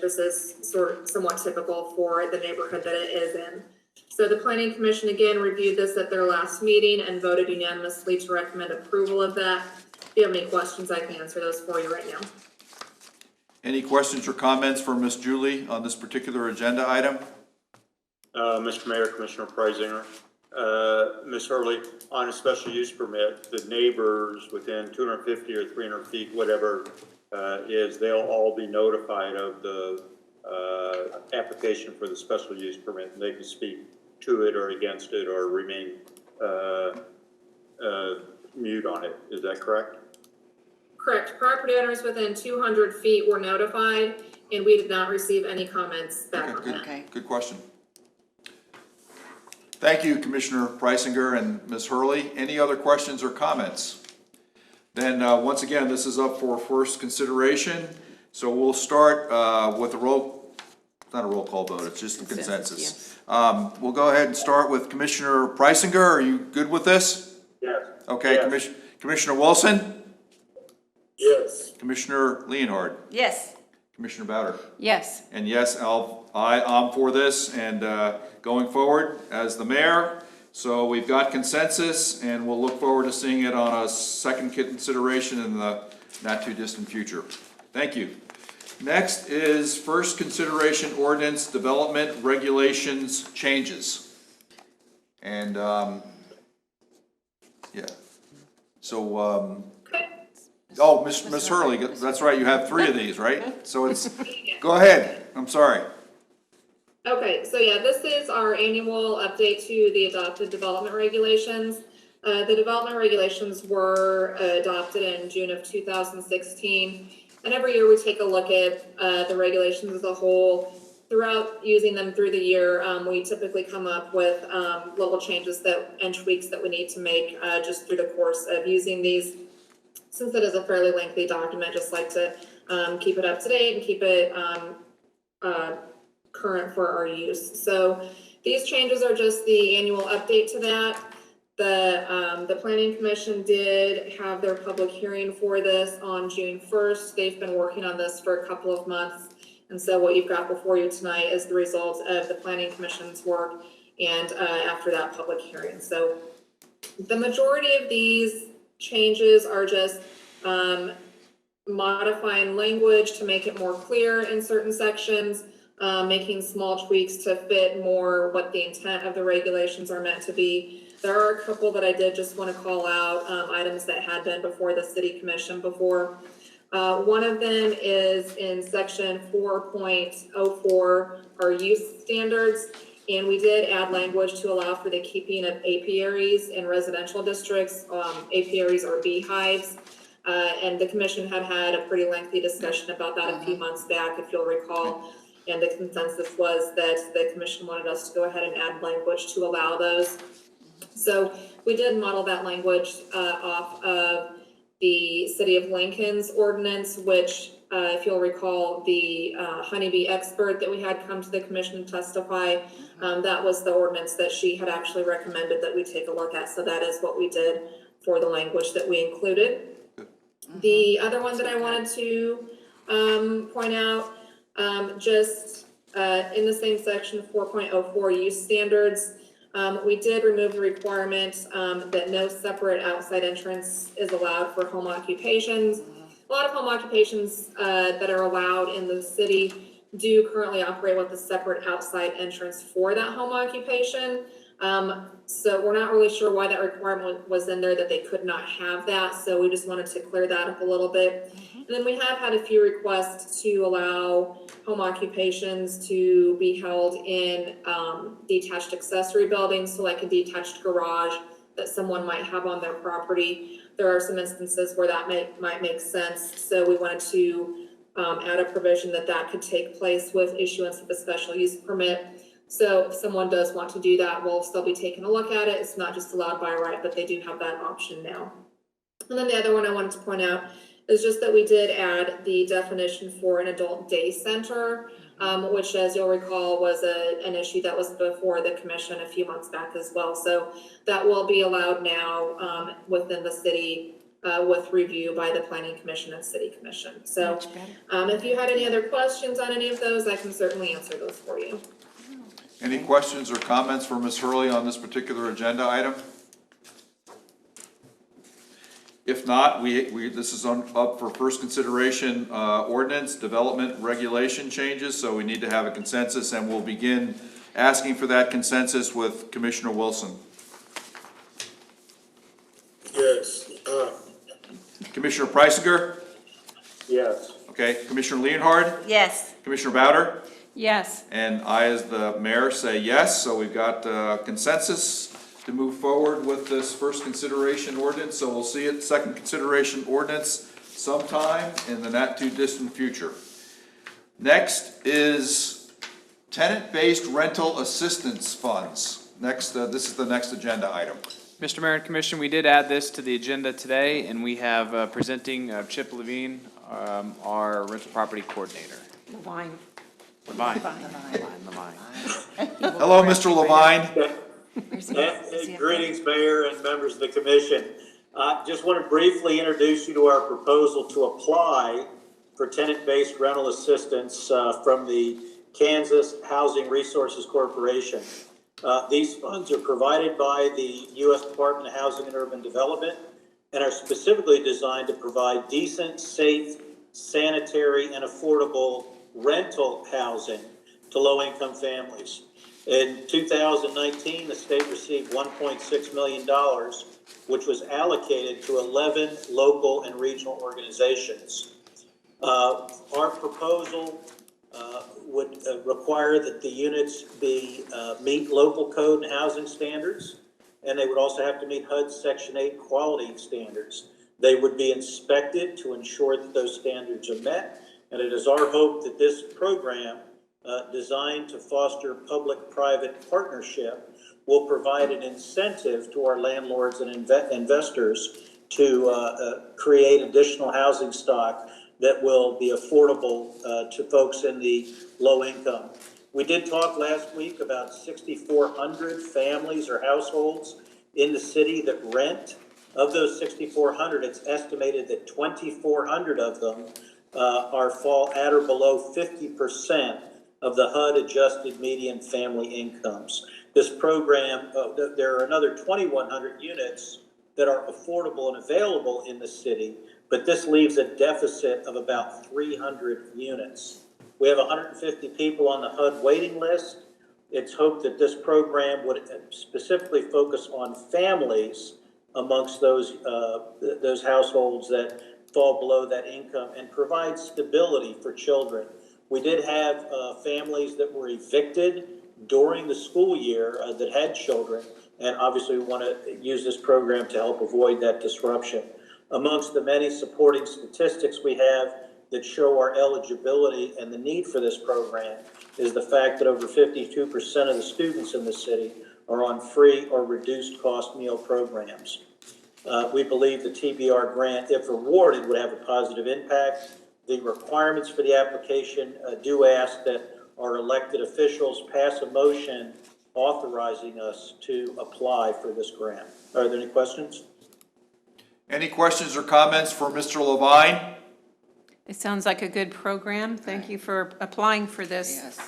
this is somewhat typical for the neighborhood that it is in. So the Planning Commission again reviewed this at their last meeting and voted unanimously to recommend approval of that. If you have any questions, I can answer those for you right now. Any questions or comments for Ms. Julie on this particular agenda item? Mr. Mayor, Commissioner Preisinger, Ms. Hurley, on a special use permit, the neighbors within 250 or 300 feet, whatever, is they'll all be notified of the application for the special use permit, and they can speak to it or against it or remain mute on it. Is that correct? Correct. Property owners within 200 feet were notified, and we did not receive any comments back on that. Okay. Good question. Thank you, Commissioner Preisinger and Ms. Hurley. Any other questions or comments? Then, once again, this is up for first consideration. So we'll start with a not a roll call vote, it's just a consensus. Yes. We'll go ahead and start with Commissioner Preisinger. Are you good with this? Yes. Okay, Yes. Commissioner Wilson? Yes. Commissioner Leonhard? Yes. Commissioner Bowder? Yes. And yes, I'm for this and going forward as the mayor. So we've got consensus and we'll look forward to seeing it on a second consideration in the not too distant future. Thank you. Next is first consideration ordinance development regulations changes. And, yeah. So, oh, Ms. Hurley, that's right, you have 3 of these, right? So it's, go ahead, I'm sorry. Okay, so yeah, this is our annual update to the adopted development regulations. The development regulations were adopted in June of 2016. And every year we take a look at the regulations as a whole. Throughout using them through the year, we typically come up with little changes and tweaks that we need to make just through the course of using these. Since it is a fairly lengthy document, just like to keep it up to date and keep it current for our use. So these changes are just the annual update to that. The Planning Commission did have their public hearing for this on June 1st. They've been working on this for a couple of months. And so what you've got before you tonight is the result of the Planning Commission's work and after that public hearing. So the majority of these changes are just modifying language to make it more clear in certain sections, making small tweaks to fit more what the intent of the regulations are meant to be. There are a couple that I did just want to call out, items that had been before the City Commission before. One of them is in section 4.04, our use standards. And we did add language to allow for the keeping of apiaries in residential districts. Apiaries are beehives. And the commission had a pretty lengthy discussion about that a few months back, if you'll recall. And the consensus was that the commission wanted us to go ahead and add language to allow those. So we did model that language off of the City of Lincoln's ordinance, which, if you'll recall, the honeybee expert that we had come to the commission and testify, that was the ordinance that she had actually recommended that we take a look at. So that is what we did for the language that we included. The other one that I wanted to point out, just in the same section 4.04 use standards, we did remove the requirement that no separate outside entrance is allowed for home occupations. A lot of home occupations that are allowed in the city do currently operate with a separate outside entrance for that home occupation. So we're not really sure why that requirement was in there, that they could not have that. So we just wanted to clear that up a little bit. And then we have had a few requests to allow home occupations to be held in detached accessory buildings, so like a detached garage that someone might have on their property. There are some instances where that might make sense. So we wanted to add a provision that could take place with issuance of a special use permit. So if someone does want to do that, we'll still be taking a look at it. It's not just allowed by right, but they do have that option now. And then the other one I wanted to point out is just that we did add the definition for an adult day center, which, as you'll recall, was an issue that was before the commission a few months back as well. So that will be allowed now within the city with review by the Planning Commission and City Commission. So if you had any other questions on any of those, I can certainly answer those for you. Any questions or comments for Ms. Hurley on this particular agenda item? If not, this is up for first consideration, ordinance development regulation changes, so we need to have a consensus, and we'll begin asking for that consensus with Commissioner Wilson. Yes. Commissioner Preisinger? Yes. Okay, Commissioner Leonhard, Yes. Commissioner Bowder, Yes. and I as the mayor say yes, so we've got consensus to move forward with this first consideration ordinance, so we'll see it, second consideration ordinance sometime in the not too distant future. Next is tenant-based rental assistance funds. Next, this is the next agenda item. Mr. Mayor and Commission, we did add this to the agenda today, and we have presenting Chip Levine, our rental property coordinator. Levine. Levine. Hello, Mr. Levine. Greetings, Mayor and members of the commission. Just want to briefly introduce you to our proposal to apply for tenant-based rental assistance from the Kansas Housing Resources Corporation. These funds are provided by the U.S. Department of Housing and Urban Development and are specifically designed to provide decent, safe, sanitary, and affordable rental housing to low-income families. In 2019, the state received $1.6 million, which was allocated to 11 local and regional organizations. Our proposal would require that the units meet local code and housing standards, and they would also have to meet HUD Section 8 quality standards. They would be inspected to ensure that those standards are met, and it is our hope that this program, designed to foster public-private partnership, will provide an incentive to our landlords and investors to create additional housing stock that will be affordable to folks in the low income. We did talk last week about 6,400 families or households in the city that rent. Of those 6,400, it's estimated that 2,400 of them fall at or below 50% of the HUD-adjusted median family incomes. This program, there are another 2,100 units that are affordable and available in the city, but this leaves a deficit of about 300 units. We have 150 people on the HUD waiting list. It's hoped that this program would specifically focus on families amongst those households that fall below that income and provide stability for children. We did have families that were evicted during the school year that had children, and obviously we want to use this program to help avoid that disruption. Amongst the many supporting statistics we have that show our eligibility and the need for this program is the fact that over 52% of the students in the city are on free or reduced cost meal programs. We believe the TBR grant, if awarded, would have a positive impact. The requirements for the application do ask that our elected officials pass a motion authorizing us to apply for this grant. Are there any questions? Any questions or comments for Mr. Levine? It sounds like a good program. Thank you for applying for this. Yes.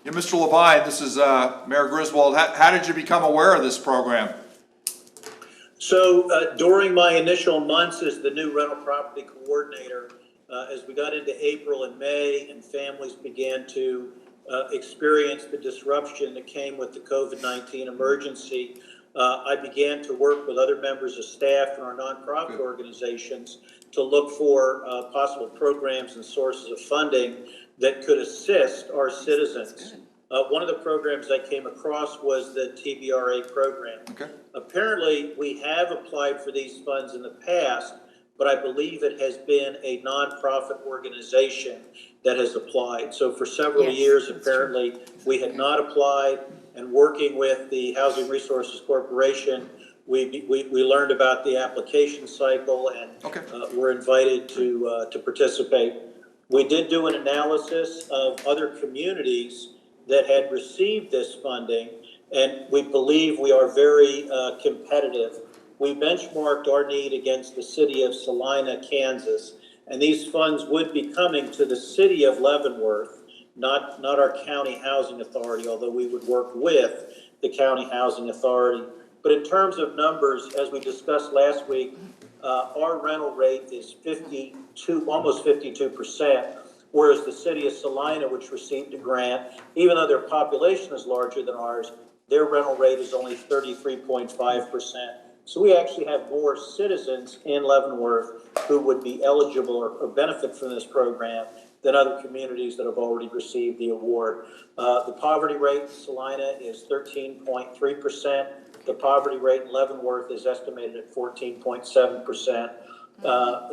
Yeah, Mr. Levine, this is Mayor Griswold. How did you become aware of this program? So during my initial months as the new rental property coordinator, as we got into April and May and families began to experience the disruption that came with the COVID-19 emergency, I began to work with other members of staff and our nonprofit organizations to look for possible programs and sources of funding that could assist our citizens. One of the programs I came across was the TBRA program. Okay. Apparently, we have applied for these funds in the past, but I believe it has been a nonprofit organization that has applied. So for several years, apparently, we had not applied, and working with the Housing Resources Corporation, we learned about the application cycle and were invited to participate. We did do an analysis of other communities that had received this funding, and we believe we are very competitive. We benchmarked our need against the city of Salina, Kansas, and these funds would be coming to the city of Leavenworth, not our county housing authority, although we would work with the county housing authority. But in terms of numbers, as we discussed last week, our rental rate is almost 52%, whereas the city of Salina, which received a grant, even though their population is larger than ours, their rental rate is only 33.5%. So we actually have more citizens in Leavenworth who would be eligible or benefit from this program than other communities that have already received the award. The poverty rate in Salina is 13.3%. The poverty rate in Leavenworth is estimated at 14.7%.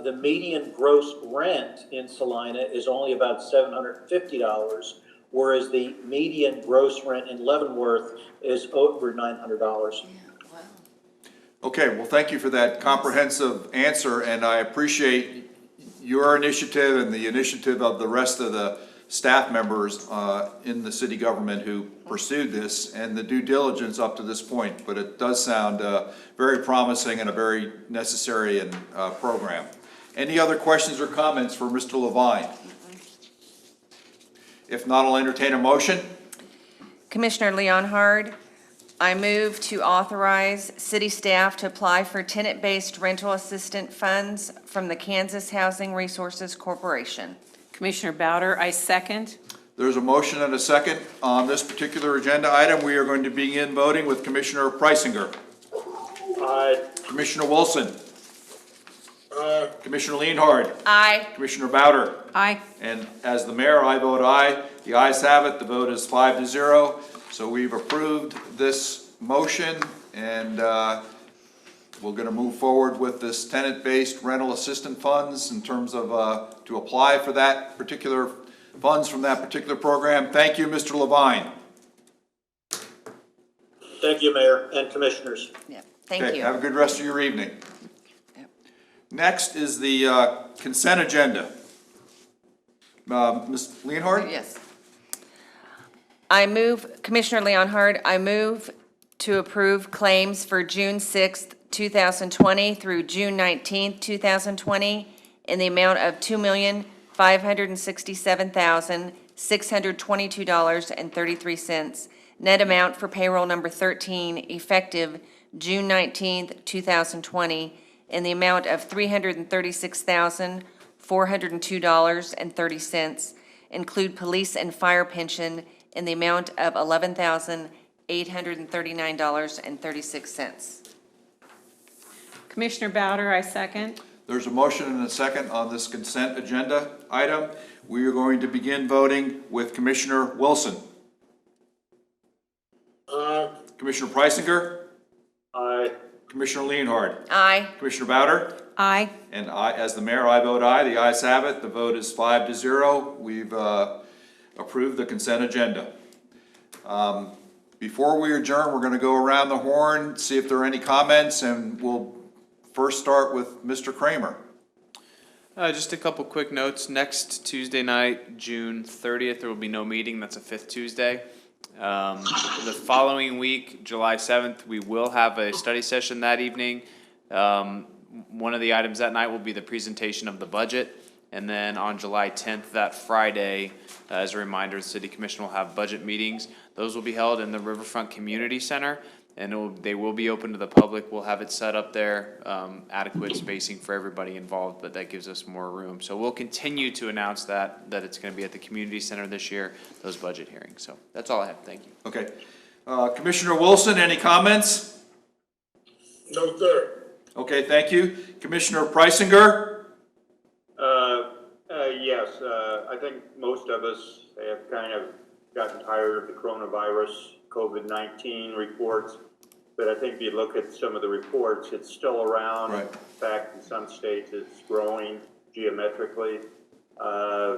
The median gross rent in Salina is only about $750, whereas the median gross rent in Leavenworth is over $900. Okay, well, thank you for that comprehensive answer, and I appreciate your initiative and the initiative of the rest of the staff members in the city government who pursued this and the due diligence up to this point. But it does sound very promising and a very necessary and program. Any other questions or comments for Mr. Levine? If not, I'll entertain a motion. Commissioner Leonhard, I move to authorize city staff to apply for tenant-based rental assistant funds from the Kansas Housing Resources Corporation. Commissioner Bowder, I second. There's a motion and a second on this particular agenda item. We are going to begin voting with Commissioner Preisinger. Aye. Commissioner Wilson. Commissioner Leonhard. Aye. Commissioner Bowder. Aye. And as the mayor, I vote aye. The ayes have it. The vote is 5-0. So we've approved this motion, and we're going to move forward with this tenant-based rental assistant funds in terms of to apply for that particular funds from that particular program. Thank you, Mr. Levine. Thank you, Mayor and Commissioners. Yeah, thank Okay, you. have a good rest of your evening. Yep. Next is the consent agenda. Ms. Leonhard? Yes. I move, Commissioner Leonhard, I move to approve claims for June 6th, 2020 through June 19th, 2020 in the amount of $2,567,622.33. Net amount for payroll number 13 effective June 19th, 2020 in the amount of $336,402.30. Include police and fire pension in the amount of $11,839.36. Commissioner Bowder, I second. There's a motion and a second on this consent agenda item. We are going to begin voting with Commissioner Wilson. Commissioner Preisinger? Aye. Commissioner Leonhard? Aye. Commissioner Bowder? Aye. And I, as the mayor, I vote aye. The ayes have it. The vote is 5-0. We've approved the consent agenda. Before we adjourn, we're going to go around the horn, see if there are any comments, and we'll first start with Mr. Kramer. Just a couple quick notes. Next Tuesday night, June 30th, there will be no meeting. That's a fifth Tuesday. The following week, July 7th, we will have a study session that evening. One of the items that night will be the presentation of the budget. And then on July 10th, that Friday, as a reminder, the City Commission will have budget meetings. Those will be held in the Riverfront Community Center, and they will be open to the public. We'll have it set up there, adequate spacing for everybody involved, but that gives us more room. So we'll continue to announce that it's going to be at the Community Center this year, those budget hearings. So that's all I have. Thank you. Okay. Commissioner Wilson, any comments? No, sir. Okay, thank you. Commissioner Preisinger? Yes, I think most of us have kind of gotten tired of the coronavirus, COVID-19 reports. But I think if you look at some of the reports, it's still around. Right. In fact, in some states, it's growing geometrically. I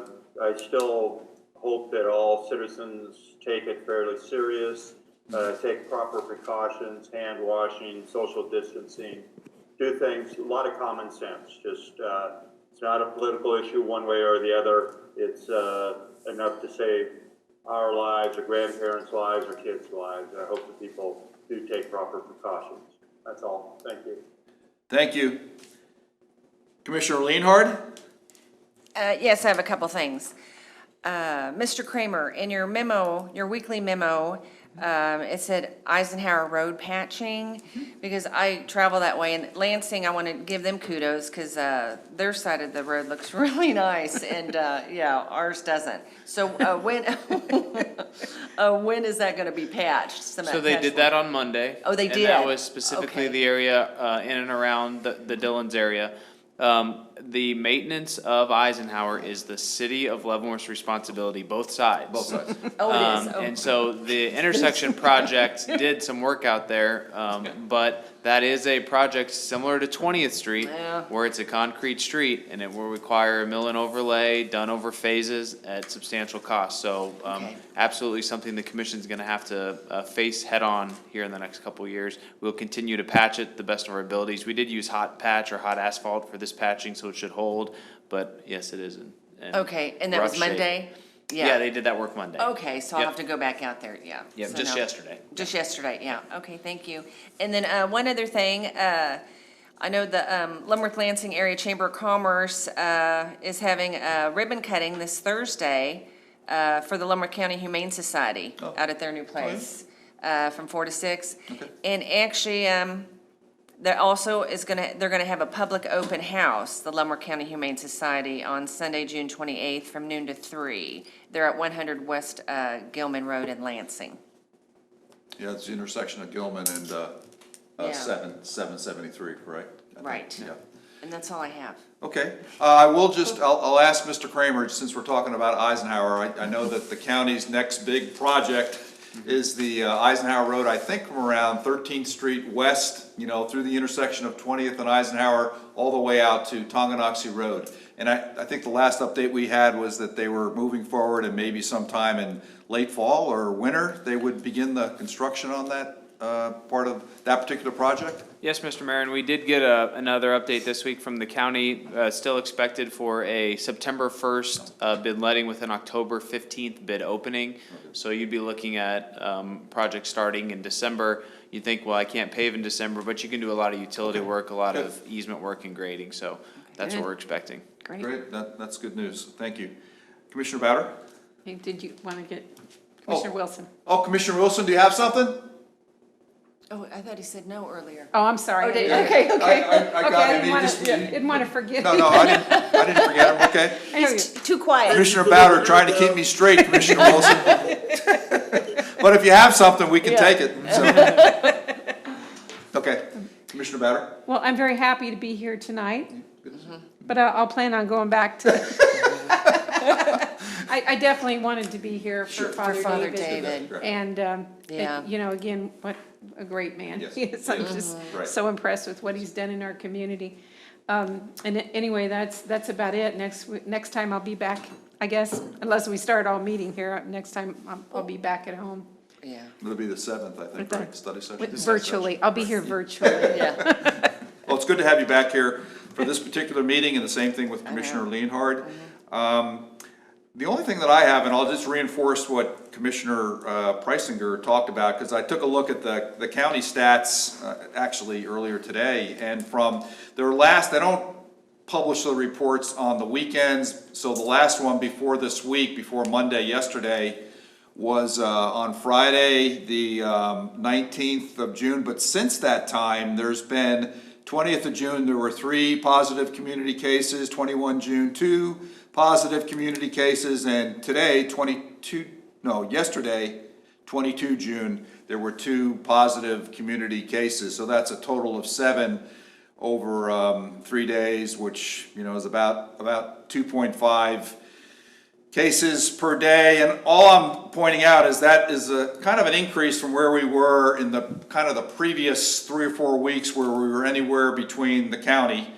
still hope that all citizens take it fairly serious, take proper precautions, hand washing, social distancing, do things, a lot of common sense. Just it's not a political issue one way or the other. It's enough to save our lives, our grandparents' lives, our kids' lives. I hope that people do take proper precautions. That's all. Thank you. Thank you. Commissioner Leonhard? Yes, I have a couple things. Mr. Kramer, in your memo, your weekly memo, it said Eisenhower Road patching, because I travel that way, and Lansing, I want to give them kudos, because their side of the road looks really nice, and yeah, ours doesn't. So when is that going to be patched? So they did that on Monday. Oh, they did? And that was specifically Okay. the area in and around the Dillon's area. the maintenance of Eisenhower is the city of Leavenworth's responsibility, both sides. Both sides. Oh, it is. Oh. And so the intersection project did some work out there, but that is a project similar to 20th Street, Yeah. where it's a concrete street, and it will require a mill and overlay done over phases at substantial cost. So, Okay. absolutely something the commission's gonna have to face head-on here in the next couple of years. We'll continue to patch it the best of our abilities. We did use hot patch or hot asphalt for this patching, so it should hold, but yes, it is in Okay, and that was rough shape. Monday? Yeah, they did that work Monday. Okay, so I'll Yep. have to go back out there, yeah. Yep, So just no. yesterday. Just yesterday, yeah. Okay, thank you. And then one other thing, I know the Leavenworth Lansing Area Chamber of Commerce is having a ribbon cutting this Thursday for the Lamar County Humane Society out at their new place from 4 to 6. Okay. And actually, there also they're gonna have a public open house, the Lamar County Humane Society, on Sunday, June 28th from noon to 3. They're at 100 West Gilman Road in Lansing. Yeah, it's the intersection of Gilman and, Yeah. 773, right? I think. Right. Yeah. And that's all I have. Okay, I'll ask Mr. Kramer, since we're talking about Eisenhower, I know that the county's next big project is the Eisenhower Road, I think from around 13th Street West, through the intersection of 20th and Eisenhower, all the way out to Tonganoxie Road. And I think the last update we had was that they were moving forward, and maybe sometime in late fall or winter, they would begin the construction on that part of that particular project? Yes, Mr. Mayor, and we did get another update this week from the county, still expected for a September 1st bid letting with an October 15th bid opening. So you'd be looking at project starting in December. You'd think, well, I can't pave in December, but you can do a lot of utility work, a lot of easement work and grading, so that's what we're expecting. Great, that's good news, thank you. Commissioner Bowder? Hey, did you want to get Commissioner Wilson? Oh, Commissioner Wilson, do you have something? Oh, I thought he said no earlier. Oh, I'm sorry. Oh, did- Okay. I got it. Didn't want to forget. No, I didn't forget him, okay. He's too quiet. Commissioner Bowder trying to keep me straight, Commissioner Wilson. But if you have something, we can take it, so. Okay, Commissioner Bowder? Well, I'm very happy to be here tonight, but I'll plan on going back to. I definitely wanted to be here for Father David. And, again, what a great man. Yes. He is. I'm just Right. so impressed with what he's done in our community. And anyway, that's about it. Next time I'll be back, I guess, unless we start all meeting here. Next time I'll be back at home. Yeah. It'll be the 7th, I think, right, study session? Virtually. I'll be here virtually. Yeah. Well, it's good to have you back here for this particular meeting, and the same thing with Commissioner Leonhard. The only thing that I have, and I'll just reinforce what Commissioner Preisinger talked about, because I took a look at the county stats actually earlier today, and from their last, they don't publish the reports on the weekends, so the last one before this week, before Monday, yesterday, was on Friday, the 19th of June, but since that time, there's been 20th of June, there were 3 positive community cases, 21 June, 2 positive community cases, and today, yesterday, 22 June, there were 2 positive community cases, so that's a total of 7 over 3 days, which, is about 2.5 cases per day, and all I'm pointing out is that is a kind of an increase from where we were in the kind of the previous 3 or 4 weeks, where we were anywhere between the county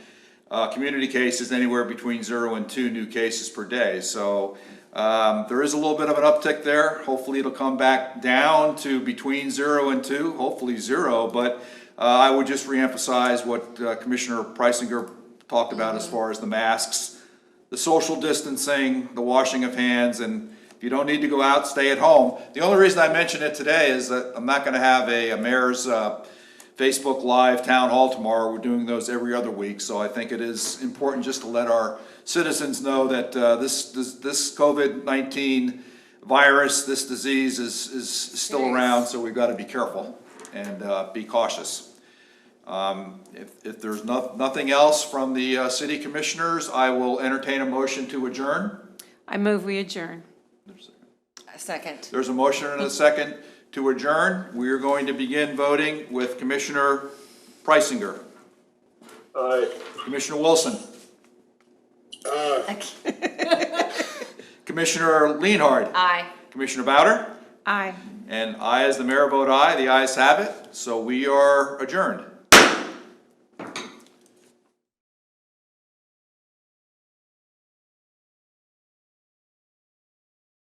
community cases anywhere between 0 and 2 new cases per day. So there is a little bit of an uptick there. Hopefully it'll come back down to between 0 and 2, hopefully 0, but I would just reemphasize what Commissioner Preisinger talked about as far as the masks, the social distancing, the washing of hands, and if you don't need to go out, stay at home. The only reason I mention it today is that I'm not going to have a mayor's Facebook Live town hall tomorrow. We're doing those every other week, so I think it is important just to let our citizens know that this COVID-19 virus, this disease is still around, so we've got to be careful and be cautious. If there's nothing else from the city commissioners, I will entertain a motion to adjourn. I move we adjourn. Second. There's a motion and a second to adjourn. We are going to begin voting with Commissioner Preisinger. Aye. Commissioner Wilson. like. Commissioner Leonhard. Aye. Commissioner Bowder. Aye. And I, as the mayor, vote aye. The ayes have it. So we are adjourned.